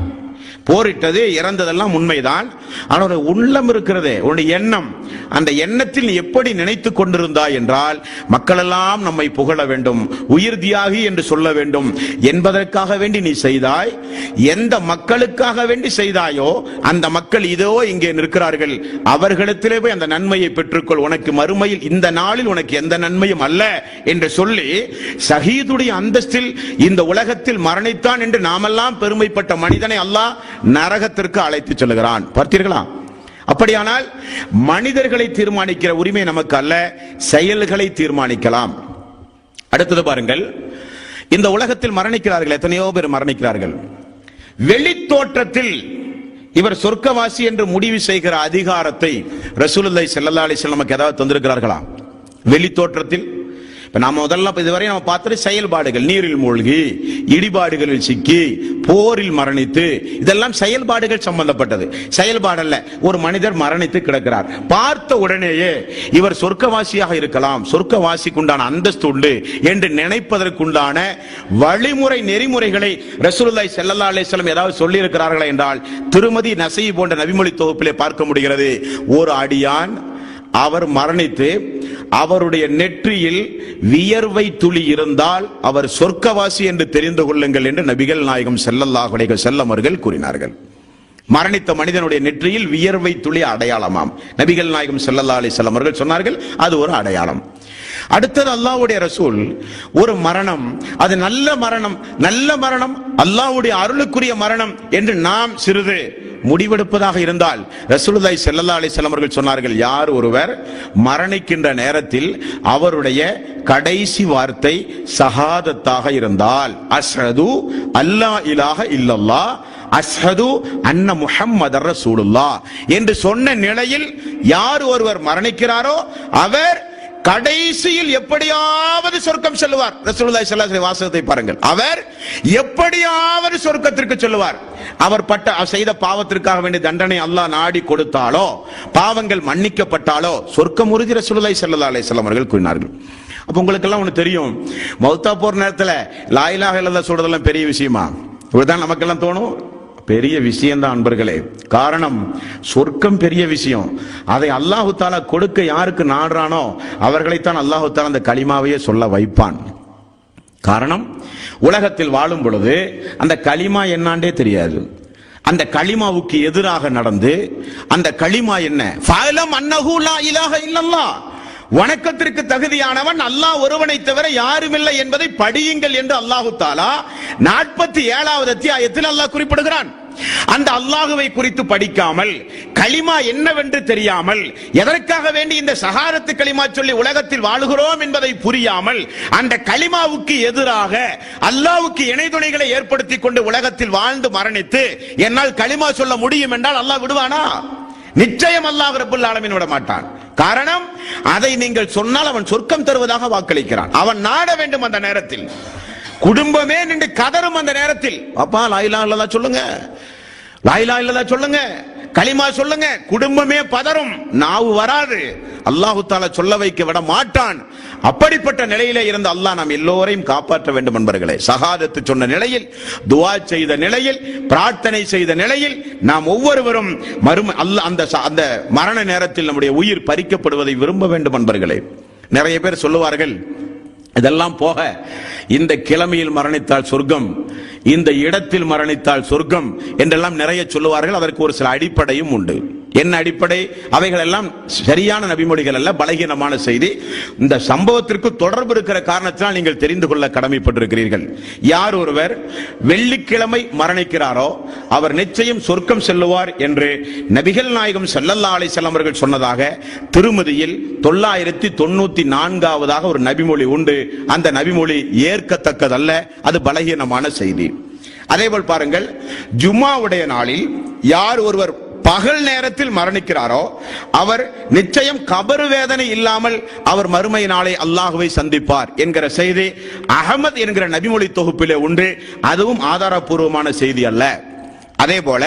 போரிட்டது இறந்ததெல்லாம் உண்மைதான். ஆனால் உள்ளம் இருக்கிறதே, உன்னுடைய எண்ணம், அந்த எண்ணத்தில் நீ எப்படி நினைத்து கொண்டிருந்தாய் என்றால், மக்களெல்லாம் நம்மை புகழ வேண்டும், உயிர் தியாகி என்று சொல்ல வேண்டும் என்பதற்காக வேண்டி நீ செய்தாய். எந்த மக்களுக்காக வேண்டி செய்தாயோ அந்த மக்கள் இதோ இங்கே நிற்கிறார்கள், அவர்களிடத்திலே போய் அந்த நன்மையை பெற்றுக்கொள், உனக்கு மறுமையில் இந்த நாளில் உனக்கு எந்த நன்மையும் அல்ல என்று சொல்லி, ஷஹீதுடைய அந்தஸ்தில் இந்த உலகத்தில் மரணித்தான் என்று நாமெல்லாம் பெருமைப்பட்ட மனிதனை அல்லாஹ் நரகத்திற்கு அழைத்து செல்கிறான். பார்த்தீர்களா? அப்படியானால் மனிதர்களை தீர்மானிக்கிற உரிமை நமக்கு அல்ல, செயல்களை தீர்மானிக்கலாம். அடுத்தது பாருங்கள், இந்த உலகத்தில் மரணிக்கிறார்கள், எத்தனையோ பேர் மரணிக்கிறார்கள். வெளித்தோற்றத்தில் இவர் சொர்க்கவாசி என்று முடிவு செய்கிற அதிகாரத்தை ரசூலுல்லாஹி ஸல்லல்லாஹு அலைஹி வஸல்லம் நமக்கு ஏதாவது தந்திருக்கிறார்களா? வெளித்தோற்றத்தில் நாம முதல்ல இதுவரை நம்ம பார்த்த செயல்பாடுகள், நீரில் மூழ்கி, இடிபாடுகளில் சிக்கி, போரில் மரணித்து, இதெல்லாம் செயல்பாடுகள் சம்பந்தப்பட்டது. செயல்பாடல்ல. ஒரு மனிதர் மரணித்து கிடக்கிறார், பார்த்த உடனேயே இவர் சொர்க்கவாசியாக இருக்கலாம், சொர்க்கவாசிக்குண்டான அந்தஸ்து உண்டு என்று நினைப்பதற்குண்டான வழிமுறை நெறிமுறைகளை ரசூலுல்லாஹி ஸல்லல்லாஹு அலைஹி வஸல்லம் ஏதாவது சொல்லி இருக்கிறார்களா என்றால், திருமதி நசீ போன்ற நபிமொழி தொகுப்பிலே பார்க்க முடிகிறது. ஒரு அடியான் அவர் மரணித்து அவருடைய நெற்றியில் வியர்வை துளி இருந்தால் அவர் சொர்க்கவாசி என்று தெரிந்து கொள்ளுங்கள் என்று நபிகள் நாயகம் ஸல்லல்லாஹு அலைஹி வஸல்லம் அவர்கள் கூறினார்கள். மரணித்த மனிதனுடைய நெற்றியில் வியர்வை துளி அடையாளமாம். நபிகள் நாயகம் ஸல்லல்லாஹு அலைஹி வஸல்லம் அவர்கள் சொன்னார்கள், அது ஒரு அடையாளம். அடுத்தது அல்லாஹ்வுடைய ரசூல், ஒரு மரணம், அது நல்ல மரணம், நல்ல மரணம், அல்லாஹ்வுடைய அருளுக்குரிய மரணம் என்று நாம் சிறிது முடிவெடுப்பதாக இருந்தால், ரசூலுல்லாஹி ஸல்லல்லாஹு அலைஹி வஸல்லம் அவர்கள் சொன்னார்கள், யார் ஒருவர் மரணிக்கின்ற நேரத்தில் அவருடைய கடைசி வார்த்தை ஷஹாதத்தாக இருந்தால், அஷ்ஹது அல்லா இலாஹ இல்லல்லாஹ் அஷ்ஹது அன்ன முஹம்மதர் ரசூலுல்லாஹ் என்று சொன்ன நிலையில் யார் ஒருவர் மரணிக்கிறாரோ அவர் கடைசியில் எப்படியாவது சொர்க்கம் செல்வார். ரசூலுல்லாஹி ஸல்லல்லாஹு அலைஹி வஸல்லம் வாசகத்தை பாருங்கள், அவர் எப்படியாவது சொர்க்கத்திற்கு செல்வார். அவர் செய்த பாவத்திற்காக வேண்டிய தண்டனை அல்லாஹ் நாடி கொடுத்தாலோ, பாவங்கள் மன்னிக்கப்பட்டாலோ சொர்க்கம் உறுதி. ரசூலுல்லாஹி ஸல்லல்லாஹு அலைஹி வஸல்லம் அவர்கள் கூறினார்கள். அப்ப உங்களுக்கு எல்லாம் ஒண்ணு தெரியும், மௌத்தா போற நேரத்துல லா இலாஹ இல்லல்லாஹ் சொல்றதெல்லாம் பெரிய விஷயமா? இப்படிதான் நமக்கெல்லாம் தோணும். பெரிய விஷயம் தான் அன்பர்களே. காரணம், சொர்க்கம் பெரிய விஷயம். அதை அல்லாஹு தாலா கொடுக்க யாருக்கு நாடுறானோ அவர்களைத்தான் அல்லாஹு தாலா அந்த கலிமாவையே சொல்ல வைப்பான். காரணம், உலகத்தில் வாழும் பொழுது அந்த கலிமா என்னாண்டே தெரியாது. அந்த கலிமாவுக்கு எதிராக நடந்து, அந்த கலிமா என்ன, ஃபஅலம் அன்னஹு லா இலாஹ இல்லல்லாஹ், வணக்கத்திற்கு தகுதியானவன் அல்லாஹ் ஒருவனை தவிர யாருமில்லை என்பதை படியுங்கள் என்று அல்லாஹு தாலா 47வது அத்தியாயத்தில் அல்லாஹ் குறிப்பிடுகிறான். அந்த அல்லாஹுவை குறித்து படிக்காமல், களிமா என்னவென்று தெரியாமல், எதற்காக வேண்டி இந்த ஷஹாதத்து களிமா சொல்லி உலகத்தில் வாழுகிறோம் என்பதை புரியாமல், அந்த களிமாவுக்கு எதிராக அல்லாஹ்வுக்கு இணை துணைகளை ஏற்படுத்தி கொண்டு உலகத்தில் வாழ்ந்து மரணித்து என்னால் களிமா சொல்ல முடியும் என்றால் அல்லாஹ் விடுவானா? நிச்சயம் அல்லாஹ் ரப்பல் ஆலமீன் விட மாட்டான். காரணம், அதை நீங்கள் சொன்னால் அவன் சொர்க்கம் தருவதாக வாக்களிக்கிறான். அவன் நாட வேண்டும். அந்த நேரத்தில் குடும்பமே நின்று கதறும். அந்த நேரத்தில் அப்பா லா இலாஹ இல்லல்லாஹ் சொல்லுங்க, லா இலாஹ இல்லல்லாஹ் சொல்லுங்க, களிமா சொல்லுங்க, குடும்பமே பதறும், நாவு வராது, அல்லாஹு தஆலா சொல்ல வைக்க விட மாட்டான். அப்படிப்பட்ட நிலையிலே இருந்த அல்லாஹ் நாம் எல்லோரையும் காப்பாற்ற வேண்டும் என்பர்களே. ஷஹாதத்து சொன்ன நிலையில், துஆ செய்த நிலையில், பிரார்த்தனை செய்த நிலையில் நாம் ஒவ்வொருவரும் அந்த மரண நேரத்தில் நம்முடைய உயிர் பறிக்கப்படுவதை விரும்ப வேண்டும் என்பர்களே. நிறைய பேர் சொல்லுவார்கள், இதெல்லாம் போக இந்த கிழமையில் மரணித்தால் சொர்க்கம், இந்த இடத்தில் மரணித்தால் சொர்க்கம் என்றெல்லாம் நிறைய சொல்லுவார்கள். அதற்கு ஒரு சில அடிப்படையும் உண்டு. என்ன அடிப்படை? அவைகள் எல்லாம் சரியான நபிமொழிகள் அல்ல, பலகீனமான செய்தி. இந்த சம்பவத்திற்கு தொடர்பு இருக்கிற காரணத்தினால் நீங்கள் தெரிந்து கொள்ள கடமைப்பட்டிருக்கிறீர்கள். யார் ஒருவர் வெள்ளிக்கிழமை மரணிக்கிறாரோ அவர் நிச்சயம் சொர்க்கம் செல்லுவார் என்று நபிகள் நாயகம் ஸல்லல்லாஹு அலைஹி வஸல்லம் அவர்கள் சொன்னதாக திருமதியில் 994வது ஒரு நபிமொழி உண்டு. அந்த நபிமொழி ஏற்கத்தக்கதல்ல, அது பலகீனமான செய்தி. அதேபோல் பாருங்கள், ஜும்மாவுடைய நாளில் யார் ஒருவர் பகல் நேரத்தில் மரணிக்கிறாரோ அவர் நிச்சயம் கபரு வேதனை இல்லாமல் அவர் மறுமை நாளை அல்லாஹ்வை சந்திப்பார் என்கிற செய்தி அஹமத் என்கிற நபிமொழி தொகுப்பிலே உண்டு. அதுவும் ஆதாரபூர்வமான செய்தி அல்ல. அதே போல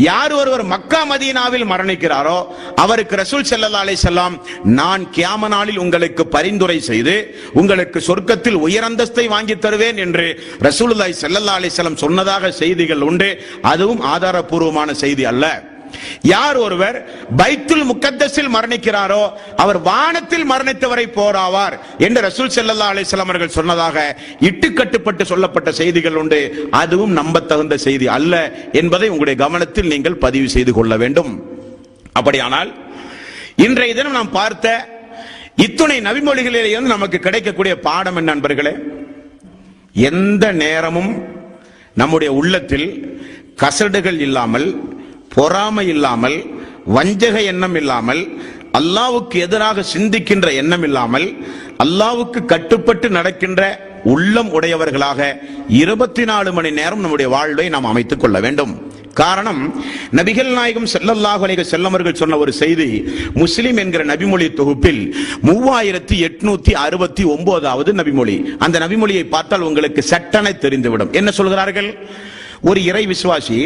யார் ஒருவர் மக்கா மதீனாவில் மரணிக்கிறாரோ அவருக்கு ரசூல் ஸல்லல்லாஹு அலைஹி வஸல்லம் நான் கியாம நாளில் உங்களுக்கு பரிந்துரை செய்து உங்களுக்கு சொர்க்கத்தில் உயர் அந்தஸ்தை வாங்கி தருவேன் என்று ரசூலுல்லாஹி ஸல்லல்லாஹு அலைஹி வஸல்லம் சொன்னதாக செய்திகள் உண்டு. அதுவும் ஆதாரபூர்வமான செய்தி அல்ல. யார் ஒருவர் பைத்துல் முகத்தஸில் மரணிக்கிறாரோ அவர் வானத்தில் மரணித்தவரை போராவார் என்று ரசூல் ஸல்லல்லாஹு அலைஹி வஸல்லம் அவர்கள் சொன்னதாக இட்டுக்கட்டுப்பட்டு சொல்லப்பட்ட செய்திகள் உண்டு. அதுவும் நம்பத்தகுந்த செய்தி அல்ல என்பதை உங்களுடைய கவனத்தில் நீங்கள் பதிவு செய்து கொள்ள வேண்டும். அப்படியானால் இன்றைய தினம் நாம் பார்த்த இத்துணை நபிமொழிகளிலிருந்து நமக்கு கிடைக்கக்கூடிய பாடம் என்ன நண்பர்களே? எந்த நேரமும் நம்முடைய உள்ளத்தில் கசடுகள் இல்லாமல், பொறாமை இல்லாமல், வஞ்சக எண்ணம் இல்லாமல், அல்லாஹ்வுக்கு எதிராக சிந்திக்கின்ற எண்ணம் இல்லாமல், அல்லாஹ்வுக்கு கட்டுப்பட்டு நடக்கின்ற உள்ளம் உடையவர்களாக 24 மணி நேரம் நம்முடைய வாழ்வை நாம் அமைத்துக் கொள்ள வேண்டும். காரணம், நபிகள் நாயகம் ஸல்லல்லாஹு அலைஹி வஸல்லம் அவர்கள் சொன்ன ஒரு செய்தி முஸ்லிம் என்கிற நபிமொழி தொகுப்பில் 3869வது நபிமொழி. அந்த நபிமொழியை பார்த்தால் உங்களுக்கு சட்டனை தெரிந்துவிடும். என்ன சொல்கிறார்கள்? ஒரு இறை விசுவாசி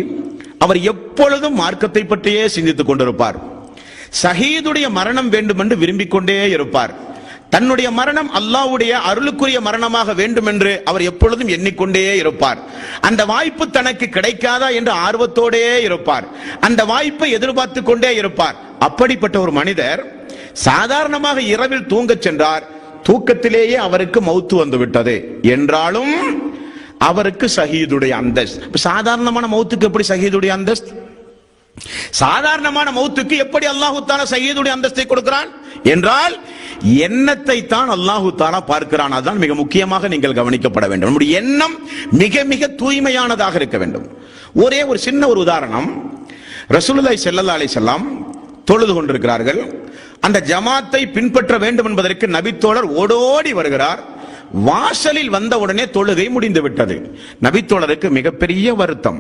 அவர் எப்பொழுதும் மார்க்கத்தை பற்றியே சிந்தித்துக் கொண்டிருப்பார். ஷஹீதுடைய மரணம் வேண்டும் என்று விரும்பிக் கொண்டே இருப்பார். தன்னுடைய மரணம் அல்லாஹ்வுடைய அருளுக்குரிய மரணமாக வேண்டும் என்று அவர் எப்பொழுதும் எண்ணிக்கொண்டே இருப்பார். அந்த வாய்ப்பு தனக்கு கிடைக்காதா என்று ஆர்வத்தோடே இருப்பார். அந்த வாய்ப்பை எதிர்பார்த்து கொண்டே இருப்பார். அப்படிப்பட்ட ஒரு மனிதர் சாதாரணமாக இரவில் தூங்கச் சென்றார். தூக்கத்திலேயே அவருக்கு மௌத்து வந்து விட்டது என்றாலும் அவருக்கு ஷஹீதுடைய அந்தஸ்து. சாதாரணமான மௌத்துக்கு எப்படி ஷஹீதுடைய அந்தஸ்து? சாதாரணமான மௌத்துக்கு எப்படி அல்லாஹு தஆலா ஷஹீதுடைய அந்தஸ்தை கொடுக்கிறான் என்றால் எண்ணத்தை தான் அல்லாஹு தஆலா பார்க்கிறான். அதுதான் மிக முக்கியமாக நீங்கள் கவனிக்கப்பட வேண்டும். நம்முடைய எண்ணம் மிக மிக தூய்மையானதாக இருக்க வேண்டும். ஒரே ஒரு சின்ன ஒரு உதாரணம். ரசூலுல்லாஹி ஸல்லல்லாஹு அலைஹி வஸல்லம் தொழுது கொண்டிருக்கிறார்கள். அந்த ஜமாத்தை பின்பற்ற வேண்டும் என்பதற்கு நபித்தோழர் ஓடோடி வருகிறார். வாசலில் வந்தவுடனே தொழுகை முடிந்து விட்டது. நபித்தோழருக்கு மிகப்பெரிய வருத்தம்.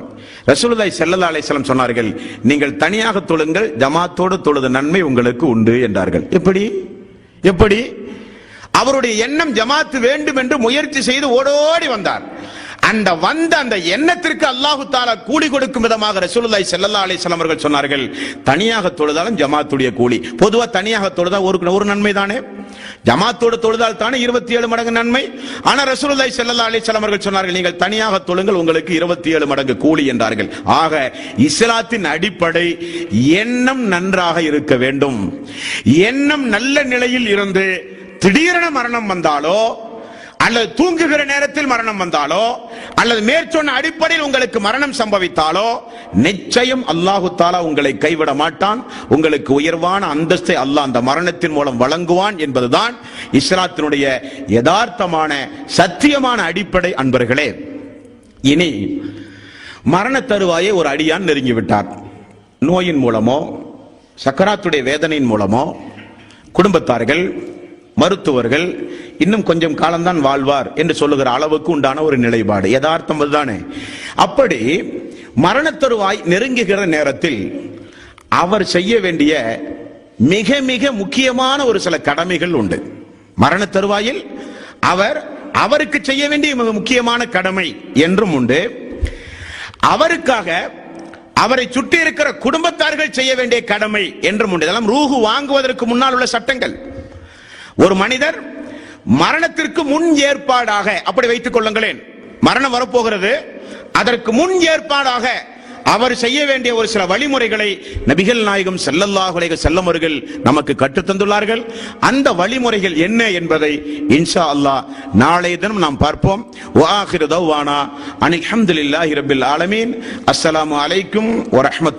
ரசூலுல்லாஹி ஸல்லல்லாஹு அலைஹி வஸல்லம் சொன்னார்கள், நீங்கள் தனியாக தொழுங்கள், ஜமாத்தோடு தொழுத நன்மை உங்களுக்கு உண்டு என்றார்கள். எப்படி அவருடைய எண்ணம் ஜமாத்து வேண்டும் என்று முயற்சி செய்து ஓடோடி வந்தார். அந்த எண்ணத்திற்கு அல்லாஹு தஆலா கூலி கொடுக்கும் விதமாக ரசூலுல்லாஹி ஸல்லல்லாஹு அலைஹி வஸல்லம் அவர்கள் சொன்னார்கள், தனியாக தொழுதாலும் ஜமாத்துடைய கூலி. பொதுவா தனியாக தொழுதா ஒரு நன்மை தானே, ஜமாத்தோடு தொழுதால் தானே 27 மடங்கு நன்மை. ஆனா ரசூலுல்லாஹி ஸல்லல்லாஹு அலைஹி வஸல்லம் அவர்கள் சொன்னார்கள், நீங்கள் தனியாக தொழுங்கள், உங்களுக்கு 27 மடங்கு கூலி என்றார்கள். ஆக இஸ்லாத்தின் அடிப்படை எண்ணம் நன்றாக இருக்க வேண்டும். எண்ணம் நல்ல நிலையில் இருந்து திடீரென மரணம் வந்தாலோ அல்லது தூங்குகிற நேரத்தில் மரணம் வந்தாலோ அல்லது மேற்சொன்ன அடிப்படையில் உங்களுக்கு மரணம் சம்பவித்தாலோ நிச்சயம் அல்லாஹு தஆலா உங்களை கைவிட மாட்டான். உங்களுக்கு உயர்வான அந்தஸ்தை அல்லாஹ் அந்த மரணத்தின் மூலம் வழங்குவான் என்பதுதான் இஸ்லாத்தினுடைய யதார்த்தமான சத்தியமான அடிப்படை. அன்பர்களே, இனி மரண தருவாயை ஒரு அடியான் நெருங்கிவிட்டார். நோயின் மூலமோ சக்கராத்துடைய வேதனையின் மூலமோ குடும்பத்தார்கள், மருத்துவர்கள் இன்னும் கொஞ்சம் காலம்தான் வாழ்வார் என்று சொல்லுகிற அளவுக்கு உண்டான ஒரு நிலைப்பாடு. யதார்த்தம் அதுதானே. அப்படி மரண தருவாய் நெருங்குகிற நேரத்தில் அவர் செய்ய வேண்டிய மிக மிக முக்கியமான ஒரு சில கடமைகள் உண்டு. மரண தருவாயில் அவருக்கு செய்ய வேண்டிய மிக முக்கியமான கடமை என்றும் உண்டு. அவருக்காக அவரை சுற்றி இருக்கிற குடும்பத்தார்கள் செய்ய வேண்டிய கடமை என்றும் உண்டு. இதெல்லாம் ரூஹு வாங்குவதற்கு முன்னால் உள்ள சட்டங்கள். ஒரு மனிதர் மரணத்திற்கு முன் ஏற்பாடாக, அப்படி வைத்துக் கொள்ளுங்களேன், மரணம் வரப்போகிறது, அதற்கு முன் ஏற்பாடாக அவர் செய்ய வேண்டிய ஒரு சில வழிமுறைகளை நபிகள் நாயகம் ஸல்லல்லாஹு அலைஹி வஸல்லம் அவர்கள் நமக்கு கற்றுத் தந்துள்ளார்கள். அந்த வழிமுறைகள் என்ன என்பதை இன்ஷா அல்லாஹ் நாளைய தினம் நாம் பார்ப்போம். வஆகிரு தஅவானா அனில் ஹம்துலில்லாஹி ரப்பில் ஆலமீன். அஸ்ஸலாமு அலைக்கும் வ ரஹ்மத்துல்லாஹி